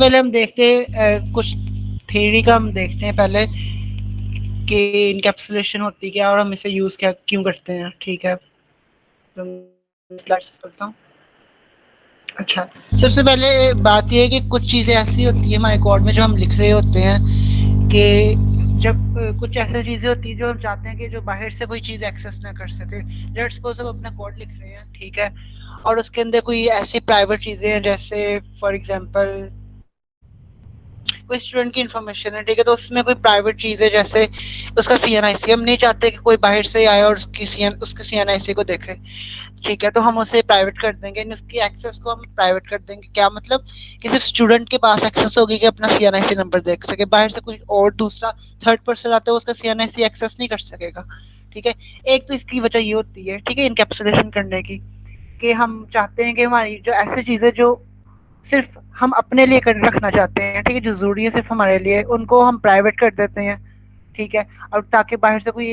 पहले हम देखते हैं कुछ थ्योरी का हम देखते हैं पहले कि इनकैप्सुलेशन होती क्या और हम इसे यूज़ क्या क्यों करते हैं। ठीक है, तो स्लाइड्स करता हूँ। अच्छा, सबसे पहले बात ये है कि कुछ चीज़ें ऐसी होती है हमारे कोड में जो हम लिख रहे होते हैं कि जब कुछ ऐसी चीज़ें होती हैं जो हम चाहते हैं कि जो बाहर से कोई चीज़ एक्सेस ना कर सके। लेट्स सपोज हम अपना कोड लिख रहे हैं, ठीक है, और उसके अंदर कोई ऐसी प्राइवेट चीज़ें हैं जैसे फॉर एग्जांपल कोई स्टूडेंट की इन्फॉर्मेशन है, ठीक है, तो उसमें कोई प्राइवेट चीज़ है जैसे उसका सीएनआईसी, हम नहीं चाहते कि कोई बाहर से आए और उसके सीएनआईसी को देखे। ठीक है, तो हम उसे प्राइवेट कर देंगे, उसकी एक्सेस को हम प्राइवेट कर देंगे। क्या मतलब कि सिर्फ स्टूडेंट के पास एक्सेस होगी कि अपना सीएनआईसी नंबर देख सके, बाहर से कोई और दूसरा थर्ड पर्सन आता है उसका सीएनआईसी एक्सेस नहीं कर सकेगा। ठीक है, एक तो इसकी वजह ये होती है, ठीक है, इनकैप्सुलेशन करने की, कि हम चाहते हैं कि हमारी जो ऐसी चीज़ें जो सिर्फ हम अपने लिए कर रखना चाहते हैं, ठीक है, जो ज़रूरी है सिर्फ हमारे लिए, उनको हम प्राइवेट कर देते हैं। ठीक है, और ताकि बाहर से कोई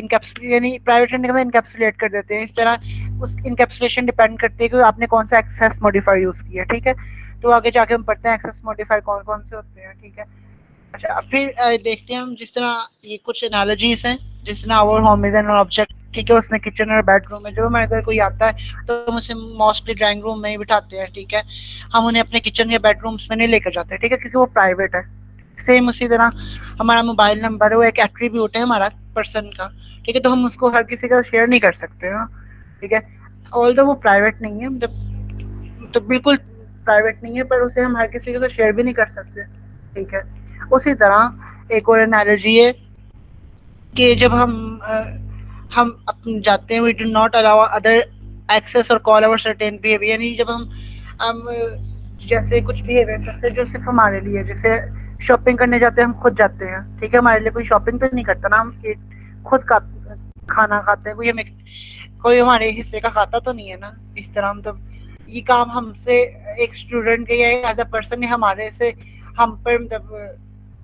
यानी प्राइवेट करने के बाद इनकैप्सुलेट कर देते हैं। इस तरह उस इनकैप्सुलेशन डिपेंड करती है कि आपने कौन सा एक्सेस मॉडिफायर यूज़ किया। ठीक है, तो आगे जाके हम पढ़ते हैं एक्सेस मॉडिफायर कौन कौन से होते हैं। ठीक है, अच्छा, अब फिर देखते हैं हम, जिस तरह ये कुछ एनालॉजीज हैं, जिस तरह our home is an object, ठीक है, उसमें किचन और बेडरूम है। जब हमारे घर कोई आता है तो हम उसे मोस्टली ड्राइंग रूम में ही बिठाते हैं। ठीक है, हम उन्हें अपने किचन या बेडरूम्स में नहीं लेकर जाते, ठीक है, क्योंकि वो प्राइवेट है। सेम उसी तरह हमारा मोबाइल नंबर है, वो एक एट्रीब्यूट है हमारा पर्सन का। ठीक है, तो हम उसको हर किसी का शेयर नहीं कर सकते ना। ठीक है, ऑल्दो वो प्राइवेट नहीं है, तो बिल्कुल प्राइवेट नहीं है, पर उसे हम हर किसी के साथ शेयर भी नहीं कर सकते। ठीक है, उसी तरह एक और एनालॉजी है कि जब हम अपन जाते हैं, we do not allow other access और कॉल अवर सर्टेन बिहेवियर, यानी जब हम जैसे कुछ बिहेवियर से जो सिर्फ हमारे लिए, जैसे शॉपिंग करने जाते हैं, हम खुद जाते हैं, ठीक है, हमारे लिए कोई शॉपिंग तो नहीं करता ना, हम खुद का खाना खाते हैं, कोई हमारे हिस्से का खाता तो नहीं है ना। इस तरह हम तो ये काम हमसे एक स्टूडेंट के या एज अ पर्सन हमारे से हम पर मतलब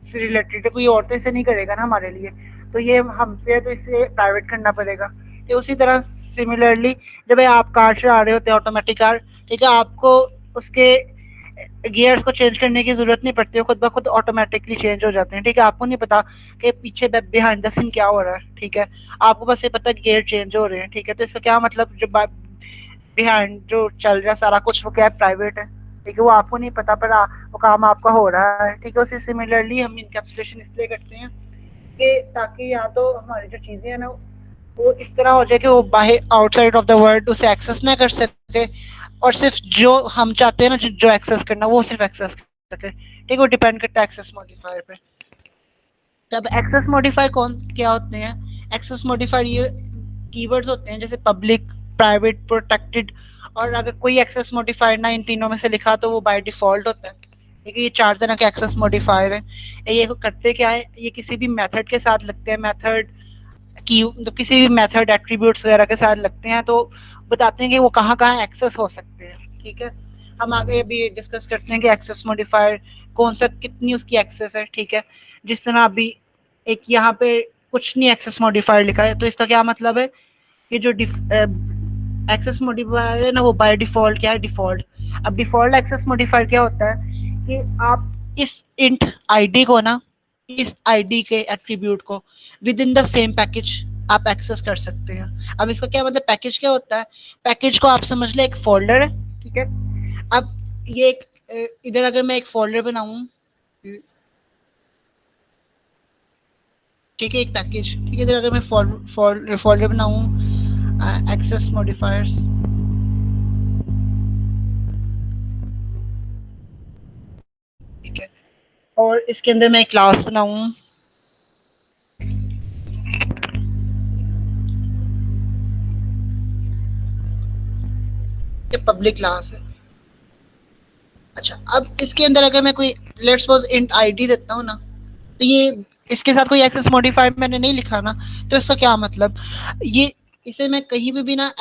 से रिलेटेड है, कोई और तो इसे नहीं करेगा ना हमारे लिए, तो ये हमसे है तो इसे प्राइवेट करना पड़ेगा। तो उसी तरह सिमिलरली जब आप कार चला रहे होते हैं, ऑटोमेटिक कार, ठीक है, आपको उसके गियर्स को चेंज करने की जरूरत नहीं पड़ती है, खुद ब खुद ऑटोमेटिकली चेंज हो जाते हैं। ठीक है, आपको नहीं पता कि पीछे बिहाइंड द सीन क्या हो रहा है। ठीक है, आपको बस ये पता है गियर चेंज हो रहे हैं। ठीक है, तो इसका क्या मतलब, जो बिहाइंड जो चल रहा है सारा कुछ, वो क्या है, प्राइवेट है। ठीक है, वो आपको नहीं पता, पर वो काम आपका हो रहा है। ठीक है, उसी सिमिलरली हम इनकैप्सुलेशन इसलिए करते हैं कि ताकि या तो हमारी जो चीज़ें हैं ना वो इस तरह हो जाए कि वो बाहर आउटसाइड ऑफ द वर्ल्ड उसे एक्सेस ना कर सके, और सिर्फ जो हम चाहते हैं ना जो एक्सेस करना वो सिर्फ एक्सेस कर सके। ठीक है, वो डिपेंड करता है एक्सेस मॉडिफायर पे। तब एक्सेस मॉडिफायर कौन क्या होते हैं? एक्सेस मॉडिफायर ये कीवर्ड्स होते हैं जैसे पब्लिक, प्राइवेट, प्रोटेक्टेड, और अगर कोई एक्सेस मॉडिफायर ना इन तीनों में से लिखा तो वो बाय डिफॉल्ट होता है। ठीक है, ये चार तरह के एक्सेस मॉडिफायर हैं। ये करते क्या है, ये किसी भी मेथड के साथ लगते हैं, मेथड की मतलब किसी भी मेथड एट्रीब्यूट्स वगैरह के साथ लगते हैं, तो बताते हैं कि वो कहाँ कहाँ एक्सेस हो सकते हैं। ठीक है, हम आगे भी डिस्कस करते हैं कि एक्सेस मॉडिफायर कौन सा, कितनी उसकी एक्सेस है। ठीक है, जिस तरह अभी एक यहाँ पे कुछ नहीं एक्सेस मॉडिफायर लिखा है, तो इसका क्या मतलब है कि जो एक्सेस मॉडिफायर है ना वो बाय डिफॉल्ट क्या है, डिफॉल्ट। अब डिफॉल्ट एक्सेस मॉडिफायर क्या होता है कि आप इस इंट आईडी को ना, इस आईडी के एट्रीब्यूट को with in the same package आप एक्सेस कर सकते हैं। अब इसका क्या मतलब, पैकेज क्या होता है, पैकेज को आप समझ ले एक फोल्डर है। ठीक है, अब ये एक इधर अगर मैं एक फोल्डर बनाऊं, ठीक है, एक पैकेज, ठीक है, इधर अगर मैं फोल्डर बनाऊं एक्सेस मॉडिफायर्स, ठीक है, और इसके अंदर मैं एक क्लास बनाऊं, ये पब्लिक क्लास है। अच्छा, अब इसके अंदर अगर मैं कोई लेट्स सपोज इंट आईडी देता हूँ ना, तो ये इसके साथ कोई एक्सेस मॉडिफायर मैंने नहीं लिखा ना, तो इसका क्या मतलब, ये इसे मैं कहीं भी ना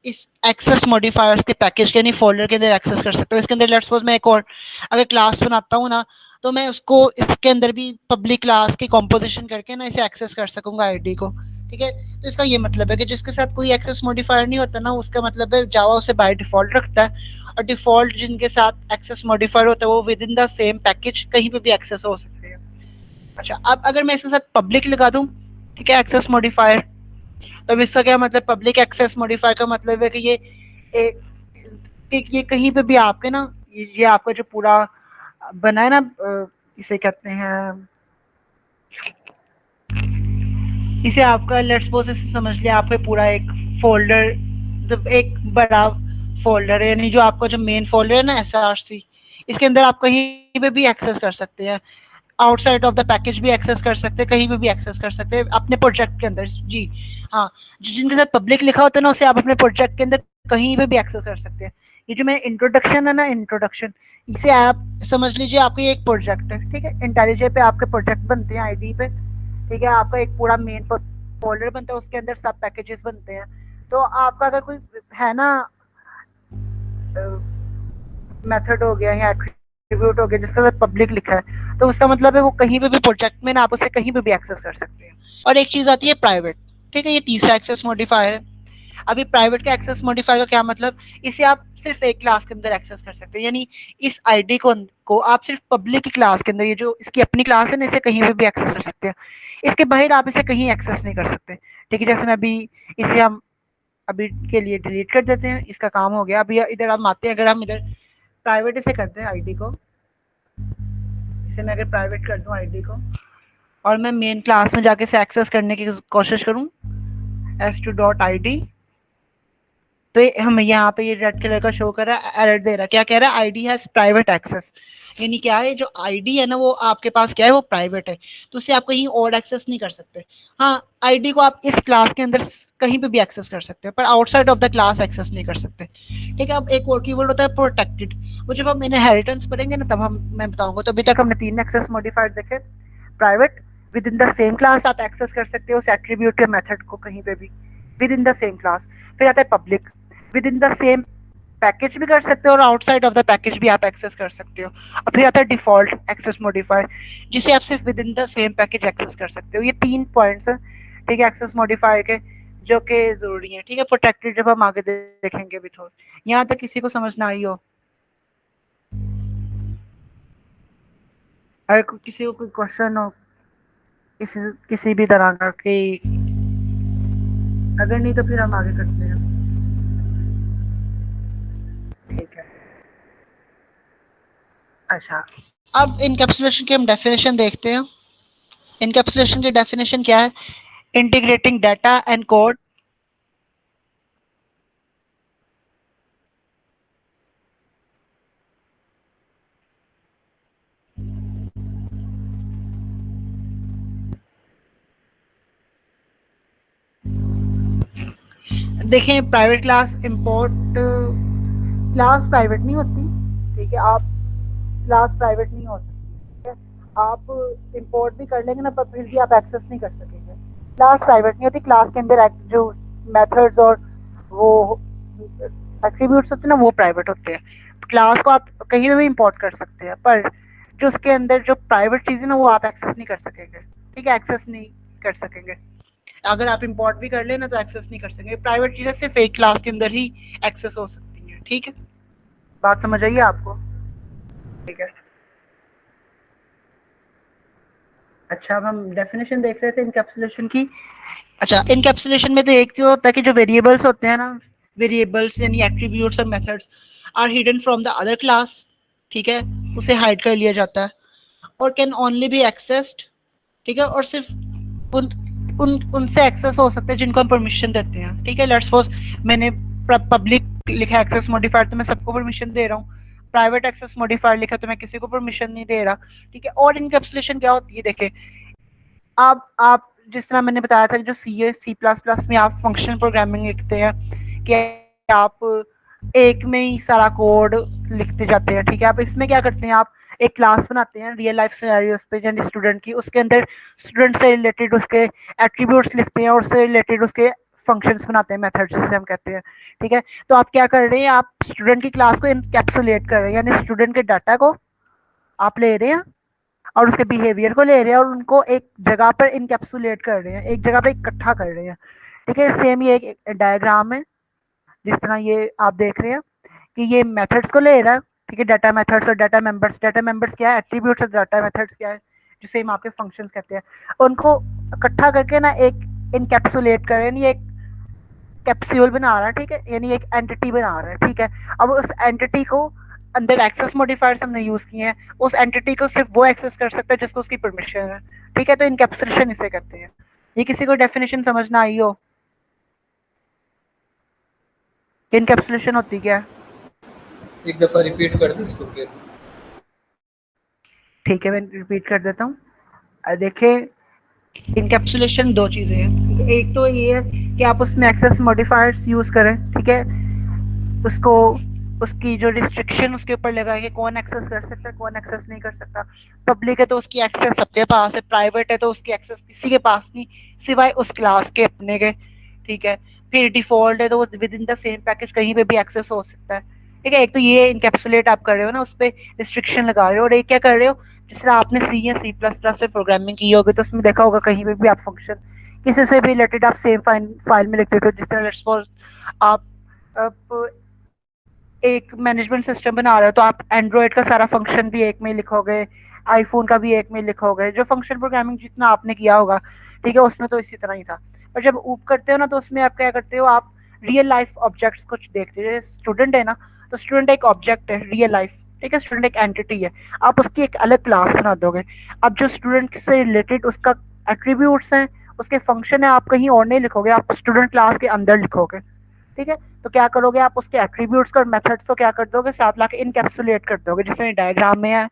इस एक्सेस मॉडिफायर्स के पैकेज के यानी फोल्डर के अंदर एक्सेस कर सकता हूँ। इसके अंदर लेट्स सपोज मैं एक और अगर क्लास बनाता हूँ ना, तो मैं उसको इसके अंदर भी पब्लिक क्लास की कॉम्पोजिशन करके ना इसे एक्सेस कर सकूंगा आईडी को। ठीक है, तो इसका ये मतलब है कि जिसके साथ कोई एक्सेस मॉडिफायर नहीं होता ना, उसका मतलब है जावा उसे बाय डिफॉल्ट रखता है, और डिफ़ॉल्ट जिनके साथ एक्सेस मॉडिफायर होता है वो with in the same package कहीं पे भी एक्सेस हो सकते हैं। अच्छा, अब अगर मैं इसके साथ पब्लिक लगा दूँ, ठीक है, एक्सेस मॉडिफायर, तो अब इसका क्या मतलब, पब्लिक एक्सेस मॉडिफायर का मतलब है कि ये कहीं पे भी आपके ना, ये आपका जो पूरा बना है ना, इसे कहते हैं, इसे आपका लेट्स सपोज इसे समझ लिया आपके पूरा एक फ़ोल्डर, मतलब एक बड़ा फ़ोल्डर है, यानी जो आपका जो मेन फ़ोल्डर है ना एसआरसी, इसके अंदर आप कहीं पे भी एक्सेस कर सकते हैं। आउटसाइड ऑफ द पैकेज भी एक्सेस कर सकते हैं, कहीं पे भी एक्सेस कर सकते हैं अपने प्रोजेक्ट के अंदर। जी हाँ, जिनके साथ पब्लिक लिखा होता है ना, उसे आप अपने प्रोजेक्ट के अंदर कहीं पे भी एक्सेस कर सकते हैं। ये जो मैं इंट्रोडक्शन है ना, इंट्रोडक्शन, इसे आप समझ लीजिए आपका ये एक प्रोजेक्ट है, ठीक है, इंटेलिजे पे आपके प्रोजेक्ट बनते हैं आईडी पे, ठीक है, आपका एक पूरा मेन फोल्डर बनता है, उसके अंदर सब पैकेजेस बनते हैं। तो आपका अगर कोई है ना मेथड हो गया या एट्रीब्यूट हो गया जिसका साथ पब्लिक लिखा है, तो उसका मतलब है वो कहीं पे भी प्रोजेक्ट में ना आप उसे कहीं पे भी एक्सेस कर सकते हैं। और एक चीज आती है प्राइवेट, ठीक है, ये तीसरा एक्सेस मॉडिफायर है। अभी प्राइवेट का एक्सेस मॉडिफायर का क्या मतलब, इसे आप सिर्फ एक क्लास के अंदर एक्सेस कर सकते हैं, यानी इस आईडी को आप सिर्फ पब्लिक की क्लास के अंदर, ये जो इसकी अपनी क्लास है ना, इसे कहीं पे भी एक्सेस कर सकते हैं। इसके बाहर आप इसे कहीं एक्सेस नहीं कर सकते, ठीक है। जैसे मैं अभी इसे हम अभी के लिए डिलीट कर देते हैं, इसका काम हो गया। अभी इधर हम आते हैं, अगर हम इधर प्राइवेट इसे करते हैं आईडी को, इसे मैं अगर प्राइवेट कर दूं आईडी को, और मैं मेन क्लास में जाके इसे एक्सेस करने की कोशिश करूं, s2.id, तो हम यहाँ पे ये रेड कलर का शो कर रहा है, एरर दे रहा है, क्या कह रहा है, आईडी हैज प्राइवेट एक्सेस, यानी क्या है, जो आईडी है ना वो आपके पास क्या है, वो प्राइवेट है, तो उसे आप कहीं और एक्सेस नहीं कर सकते। हाँ, आईडी को आप इस क्लास के अंदर कहीं पे भी एक्सेस कर सकते हैं, पर outside of the class access नहीं कर सकते, ठीक है। अब एक और कीवर्ड होता है प्रोटेक्टेड, वो जब हम इनहेरिटेंस पढ़ेंगे ना तब हम मैं बताऊंगा। तो अभी तक हमने 3 एक्सेस मॉडिफायर देखे। Private, with in the same class आप एक्सेस कर सकते हो उस एट्रीब्यूट या मेथड को कहीं पे भी, with in the same class. फिर आता है public, with in the same package भी कर सकते हो और आउटसाइड ऑफ द पैकेज भी आप एक्सेस कर सकते हो। और फिर आता है डिफॉल्ट एक्सेस मॉडिफायर, जिसे आप सिर्फ within the same package access कर सकते हो। ये 3 पॉइंट्स हैं, ठीक है, एक्सेस मॉडिफायर के, जो कि जरूरी है, ठीक है। प्रोटेक्टेड जब हम आगे देखेंगे भी थोड़ा, यहाँ तक किसी को समझ ना आई हो, अगर किसी को कोई क्वेश्चन हो किसी किसी भी तरह का कि, अगर नहीं तो फिर हम आगे करते हैं, ठीक है। अच्छा, अब इनकैप्सुलेशन की हम डेफिनेशन देखते हैं। इनकैप्सुलेशन की डेफिनेशन क्या है, इंटीग्रेटिंग डाटा एंड कोड, देखें private class import, class private नहीं होती, ठीक है, आप क्लास प्राइवेट नहीं हो सकती, ठीक है। आप इंपोर्ट भी कर लेंगे ना पर फिर भी आप एक्सेस नहीं कर सकेंगे। क्लास प्राइवेट नहीं होती, क्लास के अंदर जो मेथड्स और वो एट्रीब्यूट्स होते हैं ना वो प्राइवेट होते हैं। क्लास को आप कहीं भी इंपोर्ट कर सकते हैं, पर जो उसके अंदर जो प्राइवेट चीज़ है ना वो आप एक्सेस नहीं कर सकेंगे, ठीक है, एक्सेस नहीं कर सकेंगे। अगर आप इंपोर्ट भी कर लेना तो एक्सेस नहीं कर सकेंगे। प्राइवेट चीज़ें सिर्फ एक क्लास के अंदर ही एक्सेस हो सकती हैं, ठीक है। बात समझ आइए आपको, ठीक है। अच्छा, अब हम डेफिनेशन देख रहे थे इनकैप्सुलेशन की। अच्छा, इनकैप्सुलेशन में तो एक जो होता है कि जो वेरिएबल्स होते हैं ना, वेरिएबल्स यानी एट्रीब्यूट्स और methods are hidden from the other class, ठीक है, उसे हाइड कर लिया जाता है, और कैन ओनली बी एक्सेस्ड, ठीक है, और सिर्फ उन उनसे एक्सेस हो सकते हैं जिनको हम परमिशन देते हैं, ठीक है। लेट्स सपोज मैंने पब्लिक लिखा एक्सेस मॉडिफायर, तो मैं सबको परमिशन दे रहा हूँ। प्राइवेट एक्सेस मॉडिफायर लिखा तो मैं किसी को परमिशन नहीं दे रहा, ठीक है। और इनकैप्सुलेशन क्या होती है, देखें, आप जिस तरह मैंने बताया था, जो सी++ में आप फंक्शनल प्रोग्रामिंग लिखते हैं कि आप एक में ही सारा कोड लिखते जाते हैं, ठीक है। आप इसमें क्या करते हैं, आप एक क्लास बनाते हैं रियल लाइफ सिनेरियोस पे, यानी स्टूडेंट की, उसके अंदर स्टूडेंट से रिलेटेड उसके एट्रीब्यूट्स लिखते हैं और उससे रिलेटेड उसके फंक्शंस बनाते हैं, मेथड्स जिसे हम कहते हैं, ठीक है। तो आप क्या कर रहे हैं, आप स्टूडेंट की क्लास को इनकैप्सुलेट कर रहे हैं, यानी स्टूडेंट के डाटा को आप ले रहे हैं और उसके बिहेवियर को ले रहे हैं और उनको एक जगह पर इनकैप्सुलेट कर रहे हैं, एक जगह पे इकट्ठा कर रहे हैं, ठीक है। सेम ये एक डायग्राम है जिस तरह ये आप देख रहे हैं कि ये मेथड्स को ले रहा है, ठीक है, डाटा मेथड्स और डाटा मेंबर्स। डाटा मेंबर्स क्या है, एट्रीब्यूट्स, और डाटा मेथड्स क्या है, जो सेम आपके फंक्शंस कहते हैं। उनको इकट्ठा करके ना एक इनकैप्सुलेट करें, यानी एक कैप्सूल बना रहा है, ठीक है, यानी एक एंटिटी बना रहा है, ठीक है। अब उस एंटिटी को अंदर एक्सेस मॉडिफायर्स हमने यूज किए हैं, उस एंटिटी को सिर्फ वो एक्सेस कर सकता है जिसको उसकी परमिशन है, ठीक है। तो इनकैप्सुलेशन इसे कहते हैं। ये किसी को डेफिनेशन समझ ना आई हो, इनकैप्सुलेशन होती क्या है? एक दफा रिपीट कर दो इसको फिर। ठीक है, मैं रिपीट कर देता हूँ। देखिए, इनकैप्सुलेशन दो चीजें हैं। एक तो ये है कि आप उसमें एक्सेस मॉडिफायर्स यूज करें, ठीक है, उसको उसकी जो रिस्ट्रिक्शन उसके ऊपर लगाए कि कौन एक्सेस कर सकता है, कौन एक्सेस नहीं कर सकता। पब्लिक है तो उसकी एक्सेस सबके पास है, प्राइवेट है तो उसकी एक्सेस किसी के पास नहीं सिवाय उस क्लास के अपने के, ठीक है। फिर डिफॉल्ट है तो वो with in the same package कहीं पे भी एक्सेस हो सकता है, ठीक है। एक तो ये इनकैप्सुलेट आप कर रहे हो ना, उस पर रिस्ट्रिक्शन लगा रहे हो। और एक क्या कर रहे हो, जिस तरह आपने सी या सी प्लस प्लस पे प्रोग्रामिंग की होगी तो उसमें देखा होगा कहीं पे भी आप फंक्शन किसी से भी रिलेटेड आप सेम फाइल में लिखते थे। जिस तरह लेट्स सपोज आप एक मैनेजमेंट सिस्टम बना रहे हो तो आप एंड्रॉयड का सारा फंक्शन भी एक में लिखोगे, आईफोन का भी एक में लिखोगे, जो फंक्शन प्रोग्रामिंग जितना आपने किया होगा, ठीक है, उसमें तो इसी तरह ही था। पर जब ऊप करते हो ना तो उसमें आप क्या करते हो, आप रियल लाइफ ऑब्जेक्ट्स कुछ देखते हो। जैसे स्टूडेंट है ना, तो स्टूडेंट एक ऑब्जेक्ट है, रियल लाइफ, ठीक है, स्टूडेंट एक एंटिटी है। आप उसकी एक अलग क्लास बना दोगे। अब जो स्टूडेंट से रिलेटेड उसका एट्रीब्यूट्स हैं, उसके फंक्शन है, आप कहीं और नहीं लिखोगे, आप स्टूडेंट क्लास के अंदर लिखोगे, ठीक है। तो क्या करोगे, आप उसके एट्रीब्यूट्स और मेथड्स को क्या कर दोगे, साथ लाके इनकैप्सुलेट कर दोगे, जैसे डायग्राम में है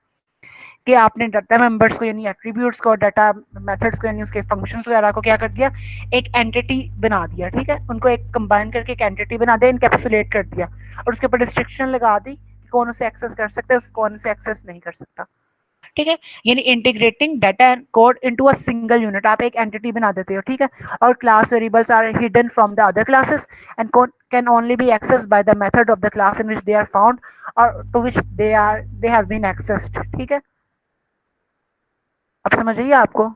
कि आपने डाटा मेंबर्स को यानी एट्रीब्यूट्स को, डाटा मेथड्स को यानी उसके फंक्शंस वगैरह को क्या कर दिया, एक एंटिटी बना दिया, ठीक है। उनको एक कंबाइन करके एक एंटिटी बना दिया, इनकैप्सुलेट कर दिया, और उसके ऊपर रिस्ट्रिक्शन लगा दी कि कौन उसे एक्सेस कर सकता है, कौन उसे एक्सेस नहीं कर सकता, ठीक है। यानी integrating data and code into a single unit, आप एक एंटिटी बना देते हो, ठीक है। और class variables are hidden from the other classes and can only be accessed by the method of the class in which they are found और to which they have been accessed, ठीक है। अब समझ आइए आपको?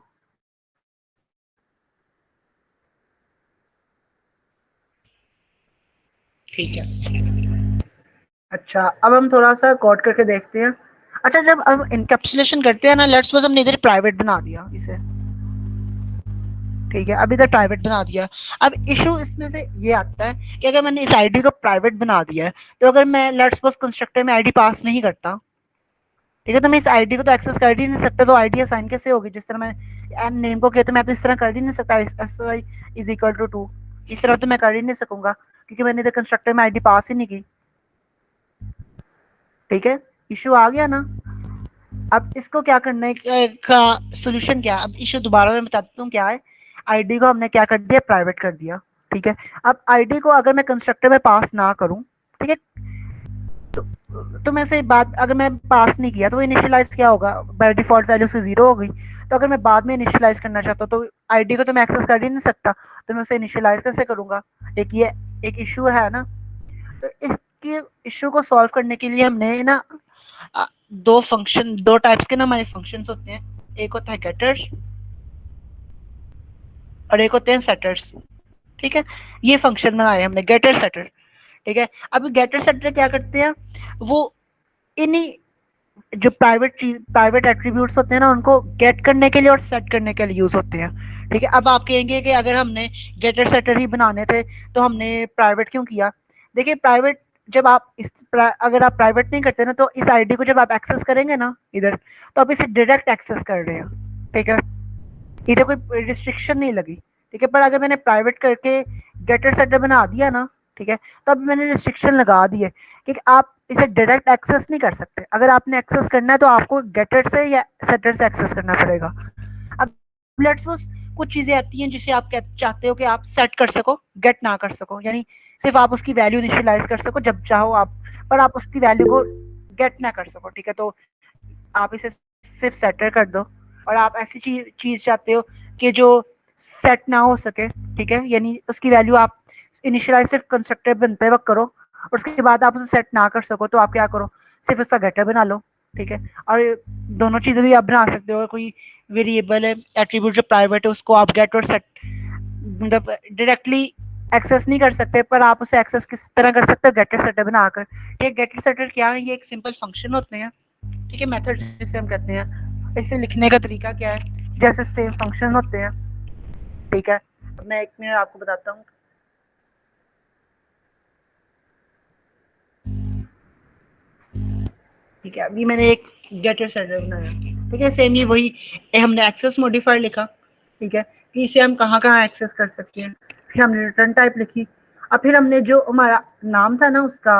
ठीक है। अच्छा, अब हम थोड़ा सा कोड करके देखते हैं। अच्छा, जब हम इनकैप्सुलेशन करते हैं ना, लेट्स सपोज हमने इधर प्राइवेट बना दिया इसे, ठीक है, अब इधर प्राइवेट बना दिया। अब इशू इसमें से ये आता है कि अगर मैंने इस आईडी को प्राइवेट बना दिया है, तो अगर मैं लेट्स सपोज कंस्ट्रक्टर में आईडी पास नहीं करता, ठीक है, तो मैं इस आईडी को तो एक्सेस कर ही नहीं सकता। तो आईडी असाइन कैसे होगी? जिस तरह मैं एन नेम को कहते, मैं तो इस तरह कर ही नहीं सकता, S Y is equal to 2, इस तरह तो मैं कर ही नहीं सकूंगा क्योंकि मैंने तो कंस्ट्रक्टर में आईडी पास ही नहीं की, ठीक है। इशू आ गया ना? अब इसको क्या करना है, का सोल्यूशन क्या है? अब इशू दोबारा मैं बताता हूँ क्या है। आईडी को हमने क्या कर दिया, प्राइवेट कर दिया, ठीक है। अब आईडी को अगर मैं कंस्ट्रक्टर में पास ना करूं, ठीक है, तो, तो मैं से बात, अगर मैं पास नहीं किया तो वो इनिशियलाइज क्या होगा, बाय डिफॉल्ट वैल्यू से जीरो हो गई। तो अगर मैं बाद में इनिशियलाइज करना चाहता हूँ तो आईडी को तो मैं एक्सेस कर ही नहीं सकता, तो मैं उसे इनिशियलाइज कैसे करूंगा? एक ये एक इशू है ना। तो इसके इशू को सॉल्व करने के लिए हमने ना दो फंक्शन, दो टाइप्स के ना हमारे फंक्शंस होते हैं। एक होता है गेटर्स और एक होते हैं सेटर्स, ठीक है। ये फंक्शन बनाए हमने गेटर सेटर, ठीक है। अब गेटर सेटर क्या करते हैं, वो इन्हीं जो प्राइवेट चीज, प्राइवेट एट्रीब्यूट्स होते हैं ना, उनको गेट करने के लिए और सेट करने के लिए यूज होते हैं, ठीक है। अब आप कहेंगे कि अगर हमने गेटर सेटर ही बनाने थे तो हमने प्राइवेट क्यों किया? देखिए, प्राइवेट जब आप अगर आप प्राइवेट नहीं करते ना, तो इस आईडी को जब आप एक्सेस करेंगे ना इधर, तो आप इसे डायरेक्ट एक्सेस कर रहे हैं, ठीक है, इधर कोई रिस्ट्रिक्शन नहीं लगी, ठीक है। पर अगर मैंने प्राइवेट करके गेटर सेटर बना दिया ना, ठीक है, तो अब मैंने रिस्ट्रिक्शन लगा दी है कि आप इसे डायरेक्ट एक्सेस नहीं कर सकते। अगर आपने एक्सेस करना है तो आपको गेटर से या सेटर से एक्सेस करना पड़ेगा। अब लेट्स सपोज कुछ चीजें आती हैं जिसे आप चाहते हो कि आप सेट कर सको, गेट ना कर सको, यानी सिर्फ आप उसकी वैल्यू इनिशियलाइज कर सको जब चाहो आप, पर आप उसकी वैल्यू को गेट ना कर सको, ठीक है। तो आप इसे सिर्फ सेटर कर दो। और आप ऐसी चीज चाहते हो कि जो सेट ना हो सके, ठीक है, यानी उसकी वैल्यू आप इनिशियलाइज सिर्फ कंस्ट्रक्टर बनते वक्त करो और उसके बाद आप उसे सेट ना कर सको, तो आप क्या करो, सिर्फ उसका गेटर बना लो, ठीक है। और दोनों चीजें भी आप बना सकते हो। कोई वेरिएबल है, एट्रीब्यूट जो प्राइवेट है, उसको आप गेट और सेट मतलब डायरेक्टली एक्सेस नहीं कर सकते, पर आप उसे एक्सेस किस तरह कर सकते हो, गेटर सेटर बनाकर। ये गेटर सेटर क्या है, ये एक सिंपल फंक्शन होते हैं, ठीक है, मेथड जिसे हम कहते हैं। इसे लिखने का तरीका क्या है, जैसे सेम फंक्शन होते हैं, ठीक है। मैं 1 मिनट आपको बताता हूँ। ठीक है, अभी मैंने एक गेटर सेटर बनाया, ठीक है, सेम ये वही हमने एक्सेस मॉडिफायर लिखा, ठीक है, कि इसे हम कहाँ कहाँ एक्सेस कर सकते हैं। फिर हमने रिटर्न टाइप लिखी, और फिर हमने जो हमारा नाम था ना उसका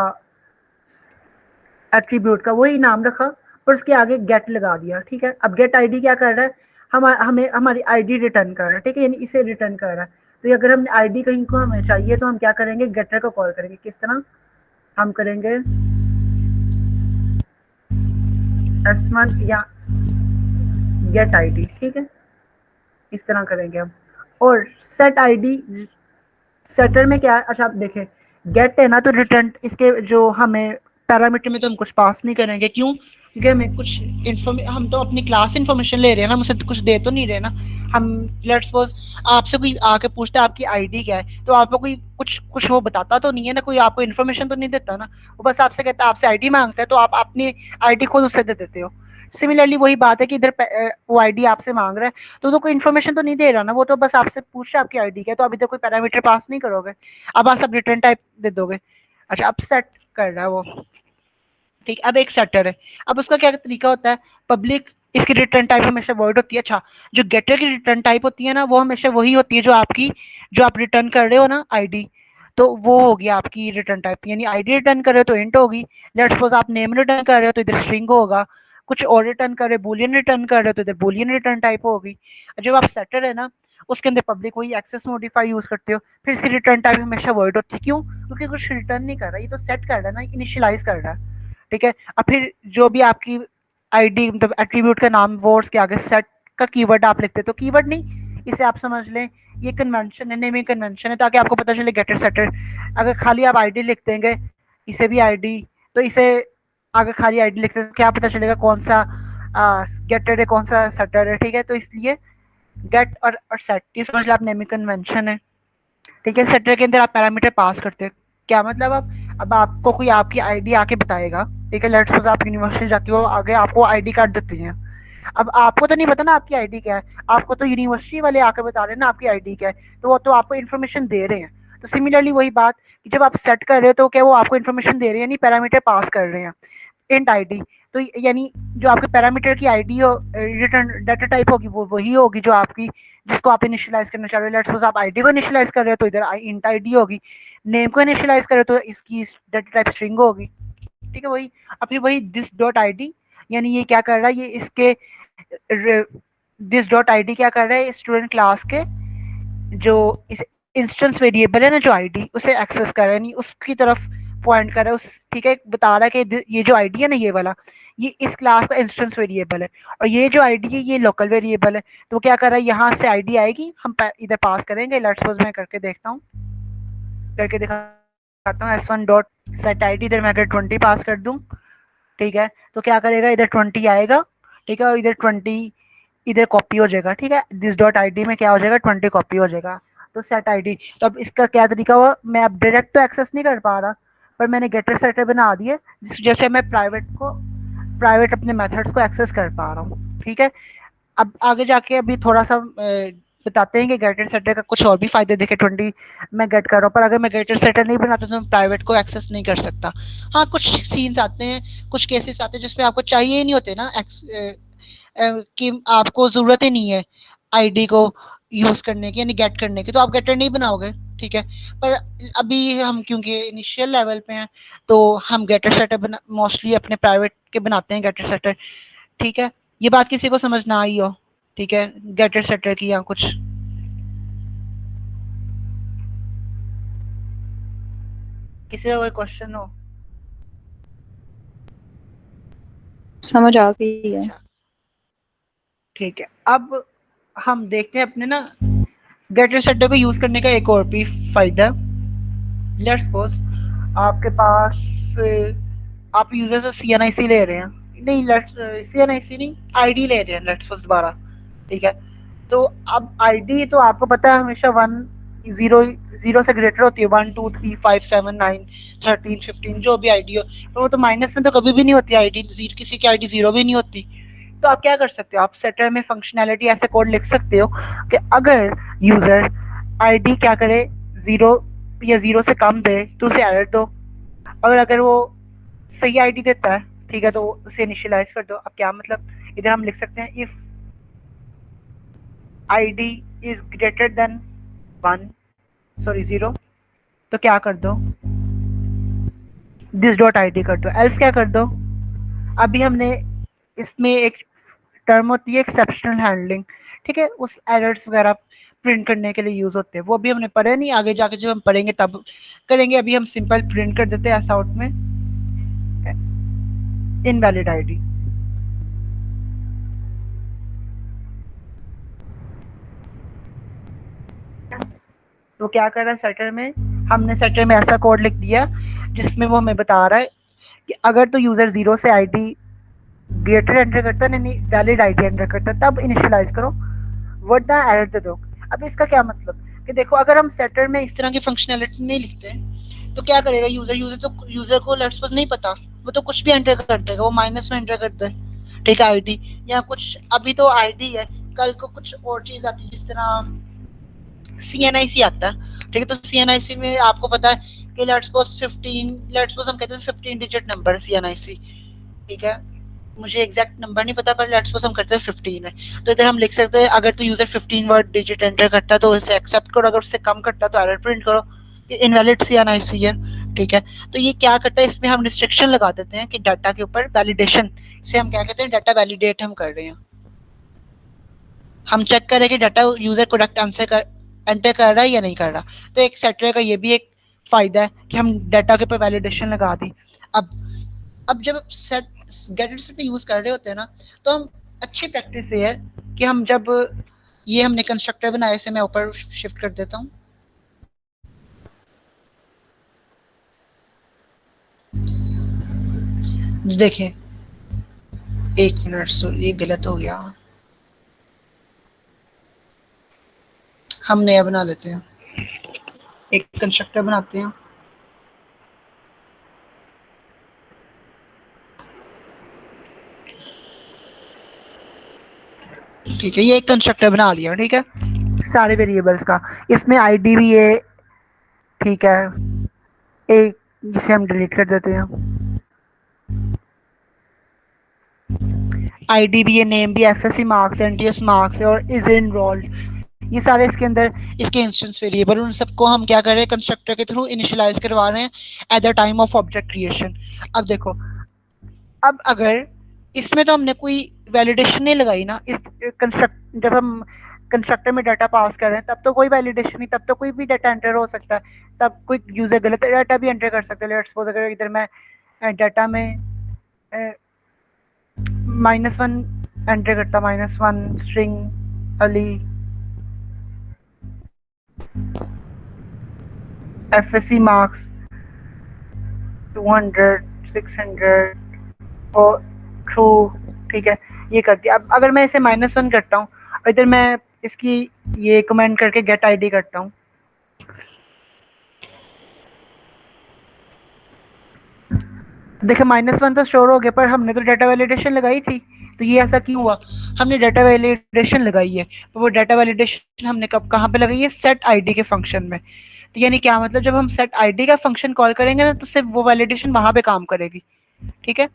एट्रीब्यूट का, वही नाम रखा, पर उसके आगे गेट लगा दिया, ठीक है। अब गेट आईडी क्या कर रहा है, हमें हमारी आईडी रिटर्न कर रहा है, ठीक है, यानी इसे रिटर्न कर रहा है। तो अगर हमने आईडी कहीं को हमें चाहिए तो हम क्या करेंगे, गेटर को कॉल करेंगे। किस तरह हम करेंगे, S1 या गेट आईडी, ठीक है, इस तरह करेंगे हम। और सेट आईडी, सेटर में क्या है, अच्छा आप देखें, गेट है ना, तो रिटर्न इसके जो हमें पैरामीटर में तो हम कुछ पास नहीं करेंगे, क्यों, क्योंकि हमें कुछ हम तो अपनी क्लास इन्फॉर्मेशन ले रहे हैं ना, मुझसे तो कुछ दे तो नहीं रहे ना। हम लेट्स सपोज आपसे कोई आके पूछता है आपकी आईडी क्या है, तो आपको कोई कुछ कुछ वो बताता तो नहीं है ना, कोई आपको इन्फॉर्मेशन तो नहीं देता ना, वो बस आपसे कहता है, आपसे आईडी मांगता है, तो आप अपनी आईडी खुद उससे दे देते हो। सिमिलरली वही बात है कि इधर वो आईडी आपसे मांग रहा है, तो कोई इन्फॉर्मेशन तो नहीं दे रहा ना, वो तो बस आपसे पूछ रहा है आपकी आईडी क्या है, तो अभी तक कोई पैरामीटर पास नहीं करोगे, अब आप सब रिटर्न टाइप दे दोगे। अच्छा, अब सेट कर रहा है वो, ठीक, अब एक सेटर है, अब उसका क्या तरीका होता है, पब्लिक इसकी रिटर्न टाइप हमेशा वर्ड होती है। अच्छा, जो गेटर की रिटर्न टाइप होती है ना, वो हमेशा वही होती है जो आपकी, जो आप रिटर्न कर रहे हो ना आईडी, तो वो होगी आपकी रिटर्न टाइप, यानी आईडी रिटर्न कर रहे हो तो इंट होगी, लेट्स सपोज आप नेम रिटर्न कर रहे हो तो इधर स्ट्रिंग होगा, कुछ और रिटर्न कर रहे हो, बूलियन रिटर्न कर रहे हो तो इधर बूलियन रिटर्न टाइप होगी। जब आप सेटर है ना, उसके अंदर पब्लिक वही एक्सेस मॉडिफाई यूज करते हो, फिर इसकी रिटर्न टाइप हमेशा वर्ड होती है, क्यों, क्योंकि कुछ रिटर्न नहीं कर रहा, ये तो सेट कर रहा है ना, इनिशियलाइज कर रहा है, ठीक है। अब फिर जो भी आपकी आईडी मतलब एट्रीब्यूट का नाम, वो उसके आगे सेट का कीवर्ड आप लिखते, तो कीवर्ड नहीं, इसे आप समझ लें ये कन्वेंशन है, नेमिंग कन्वेंशन है, ताकि आपको पता चले गेटर सेटर। अगर खाली आप आईडी लिख देंगे, इसे भी आईडी, तो इसे अगर खाली आईडी लिखते तो क्या पता चलेगा कौन सा गेटर है कौन सा सेटर है, ठीक है। तो इसलिए गेट और सेट, ये समझ लो आप नेमिंग कन्वेंशन है, ठीक है। सेटर के अंदर आप पैरामीटर पास करते हैं, क्या मतलब, अब आपको कोई आपकी आईडी आके बताएगा, ठीक है, लेट्स सपोज आप यूनिवर्सिटी जाती हो, आगे आपको आईडी कार्ड देते हैं, अब आपको तो नहीं पता ना आपकी आईडी क्या है, आपको तो यूनिवर्सिटी वाले आकर बता रहे हैं ना आपकी आईडी क्या है, तो वो तो आपको इन्फॉर्मेशन दे रहे हैं। तो सिमिलरली वही बात कि जब आप सेट कर रहे हो तो क्या वो आपको इन्फॉर्मेशन दे रहे हैं, नहीं पैरामीटर पास कर रहे हैं, इंट आईडी, तो यानी जो आपके पैरामीटर की आईडी हो, रिटर्न डाटा टाइप होगी, वो वही होगी जो आपकी, जिसको आप इनिशियलाइज करना चाह रहे हो। लेट्स सपोज आप आईडी को इनिशियलाइज कर रहे हो तो इधर इंट आईडी होगी, नेम को इनिशियलाइज कर रहे हो तो इसकी डाटा टाइप स्ट्रिंग होगी, ठीक है। वही अब फिर वही दिस डॉट आईडी, यानी ये क्या कर रहा है, ये इसके दिस डॉट आईडी क्या कर रहा है, स्टूडेंट क्लास के जो इस इंस्टेंस वेरिएबल है ना, जो आईडी उसे एक्सेस कर रहा है, यानी उसकी तरफ पॉइंट कर रहा है, उस, ठीक है, बता रहा है कि ये जो आईडी है ना, ये वाला, ये इस क्लास का इंस्टेंस वेरिएबल है, और ये जो आईडी है ये लोकल वेरिएबल है। तो क्या कर रहा है, यहाँ से आईडी आएगी, हम इधर पास करेंगे, लेट्स सपोज मैं करके देखता हूँ, करके दिखाता हूँ, S1 डॉट सेट आईडी, इधर मैं अगर 20 पास कर दूँ, ठीक है, तो क्या करेगा, इधर 20 आएगा, ठीक है, और इधर 20 इधर कॉपी हो जाएगा, ठीक है, दिस डॉट आईडी में क्या हो जाएगा, 20 कॉपी हो जाएगा, तो सेट आईडी। तो अब इसका क्या तरीका हुआ, मैं अब डायरेक्ट तो एक्सेस नहीं कर पा रहा, पर मैंने गेटर सेटर बना दिए, जैसे मैं प्राइवेट अपने मेथड्स को एक्सेस कर पा रहा हूँ, ठीक है। अब आगे जाके अभी थोड़ा सा बताते हैं कि गेटर सेटर का कुछ और भी फायदे देखे, 20 मैं गेट कर रहा हूँ, पर अगर मैं गेटर सेटर नहीं बनाता तो मैं प्राइवेट को एक्सेस नहीं कर सकता। हाँ, कुछ सीन्स आते हैं, कुछ केसेस आते हैं जिसमें आपको चाहिए ही नहीं होते ना कि आपको जरूरत ही नहीं है आईडी को यूज करने की, यानी गेट करने की, तो आप गेटर नहीं बनाओगे, ठीक है। पर अभी हम क्योंकि इनिशियल लेवल पे हैं, तो हम गेटर सेटर मोस्टली अपने प्राइवेट के बनाते हैं गेटर सेटर, ठीक है। ये बात किसी को समझ ना आई हो, ठीक है, गेटर सेटर की या कुछ, किसी का कोई क्वेश्चन हो। समझ आ गई है। अच्छा, ठीक है, अब हम देखते हैं अपने ना गेटर सेटर को यूज करने का एक और भी फायदा। लेट्स सपोज आपके पास आप यूजर से CNIC ले रहे हैं, नहीं, लेट्स CNIC नहीं, आईडी ले रहे हैं, लेट्स सपोज दोबारा, ठीक है। तो अब आईडी तो आपको पता है हमेशा 1 जीरो जीरो से ग्रेटर होती है 1 2 3 5 7 9 13 15 जो भी आईडी हो, पर वो तो माइनस में तो कभी भी नहीं होती आईडी, किसी की आईडी जीरो भी नहीं होती। तो आप क्या कर सकते हो, आप सेटर में फंक्शनैलिटी ऐसे कोड लिख सकते हो कि अगर यूजर आईडी क्या करे, जीरो या जीरो से कम दे तो उसे एरर दो, और अगर वो सही आईडी देता है, ठीक है, तो उसे इनिशियलाइज कर दो। अब क्या मतलब, इधर हम लिख सकते हैं if ID is greater than 1 sorry 0, तो क्या कर दो, दिस डॉट आईडी कर दो, एल्स क्या कर दो। अभी हमने इसमें एक टर्म होती है एक्सेप्शनल हैंडलिंग, ठीक है, उस एरर्स वगैरह प्रिंट करने के लिए यूज होते हैं, वो अभी हमने पढ़े नहीं, आगे जाके जब हम पढ़ेंगे तब करेंगे। अभी हम सिंपल प्रिंट कर देते हैं ऐसा आउट में इनवैलिड आईडी। तो क्या कर रहा है सेटर में, हमने सेटर में ऐसा कोड लिख दिया जिसमें वो हमें बता रहा है कि अगर तो यूजर जीरो से आईडी ग्रेटर एंटर करता है, नहीं वैलिड आईडी एंटर करता है, तब इनिशियलाइज करो, वरना एरर दे दो। अब इसका क्या मतलब कि देखो, अगर हम सेटर में इस तरह की फंक्शनैलिटी नहीं लिखते तो क्या करेगा यूजर, यूजर को लेट्स सपोज नहीं पता, वो तो कुछ भी एंटर कर देगा, वो माइनस में एंटर कर दे, ठीक है, आईडी या कुछ, अभी तो आईडी है, कल को कुछ और चीज आती है, जिस तरह CNIC आता है, ठीक है, तो CNIC में आपको पता है कि लेट्स सपोज 15, लेट्स सपोज हम कहते हैं 15 डिजिट नंबर है CNIC, ठीक है, मुझे एग्जैक्ट नंबर नहीं पता, पर लेट्स सपोज हम करते हैं 15 है, तो इधर हम लिख सकते हैं अगर तो यूजर 15 वर्ड डिजिट एंटर करता है तो उसे एक्सेप्ट करो, अगर उससे कम करता है तो एरर प्रिंट करो कि इनवैलिड CNIC है, ठीक है। तो ये क्या करता है, इसमें हम रिस्ट्रिक्शन लगा देते हैं कि डाटा के ऊपर वैलिडेशन से, हम क्या कहते हैं, डाटा वैलिडेट हम कर रहे हैं, हम चेक करें कि डाटा यूजर करेक्ट आंसर कर एंटर कर रहा है या नहीं कर रहा। तो एक सेटर का ये भी एक फायदा है कि हम डाटा के ऊपर वैलिडेशन लगा दी। अब जब सेट गेट सेट पे यूज कर रहे होते हैं ना, तो हम अच्छी प्रैक्टिस ये है कि हम जब ये हमने कंस्ट्रक्टर बनाए, से मैं ऊपर शिफ्ट कर देता हूँ, देखें, एक मिनट, सॉरी ये गलत हो गया, हम नया बना लेते हैं, एक कंस्ट्रक्टर बनाते हैं, ठीक है, ये एक कंस्ट्रक्टर बना लिया, ठीक है, सारे वेरिएबल्स का, इसमें आईडी भी है, ठीक है, एक जिसे हम डिलीट कर देते हैं, आईडी भी है, नेम भी, एफएससी मार्क्स, एनटीएस मार्क्स और इज इनरोल्ड, ये सारे इसके अंदर इसके इंस्टेंस वेरिएबल, उन सबको हम क्या कर रहे हैं, कंस्ट्रक्टर के थ्रू इनिशियलाइज करवा रहे हैं at the time of object creation. अब देखो, अब अगर इसमें तो हमने कोई वैलिडेशन नहीं लगाई ना, इस कंस्ट्रक्ट जब हम कंस्ट्रक्टर में डाटा पास कर रहे हैं तब तो कोई वैलिडेशन नहीं, तब तो कोई भी डाटा एंटर हो सकता है, तब कोई यूजर गलत डाटा भी एंटर कर सकता है। लेट्स सपोज अगर इधर मैं डाटा में -1 एंटर करता, -1 स्ट्रिंग अली एफएससी मार्क्स 200 600 और ट्रू, ठीक है, ये कर दिया। अब अगर मैं इसे -1 करता हूँ, इधर मैं इसकी ये कमेंट करके गेट आईडी करता हूँ, देखो -1 तो स्टोर हो गया, पर हमने तो डाटा वैलिडेशन लगाई थी, तो ये ऐसा क्यों हुआ, हमने डाटा वैलिडेशन लगाई है, तो वो डाटा वैलिडेशन हमने कब कहाँ पे लगाई है, सेट आईडी के फंक्शन में। तो यानी क्या मतलब, जब हम सेट आईडी का फंक्शन कॉल करेंगे ना, तो सिर्फ वो वैलिडेशन वहां पे काम करेगी, ठीक है।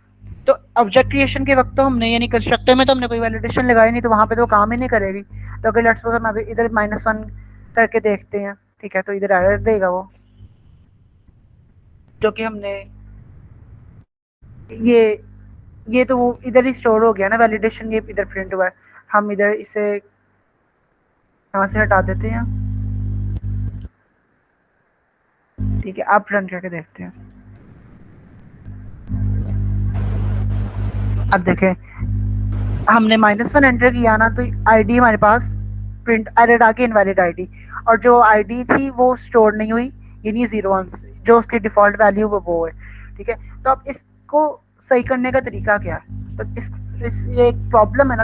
तो ऑब्जेक्ट क्रिएशन के वक्त तो हमने, यानी कंस्ट्रक्टर में तो हमने कोई वैलिडेशन लगाई नहीं, तो वहां पे तो काम ही नहीं करेगी। तो अगर लेट्स सपोज हम अभी इधर -1 करके देखते हैं, ठीक है, तो इधर एरर देगा वो, जो कि हमने ये तो वो इधर ही स्टोर हो गया ना वैलिडेशन, ये इधर प्रिंट हुआ है, हम इधर इसे यहाँ से हटा देते हैं, ठीक है, अब रन करके देखते हैं। अब देखें, हमने -1 एंटर किया ना, तो आईडी हमारे पास प्रिंट एरर आ गई, इनवैलिड आईडी, और जो आईडी थी वो स्टोर नहीं हुई, यानी 0 जो उसकी डिफॉल्ट वैल्यू वो है, ठीक है। तो अब इसको सही करने का तरीका क्या है, तो इस ये एक प्रॉब्लम है ना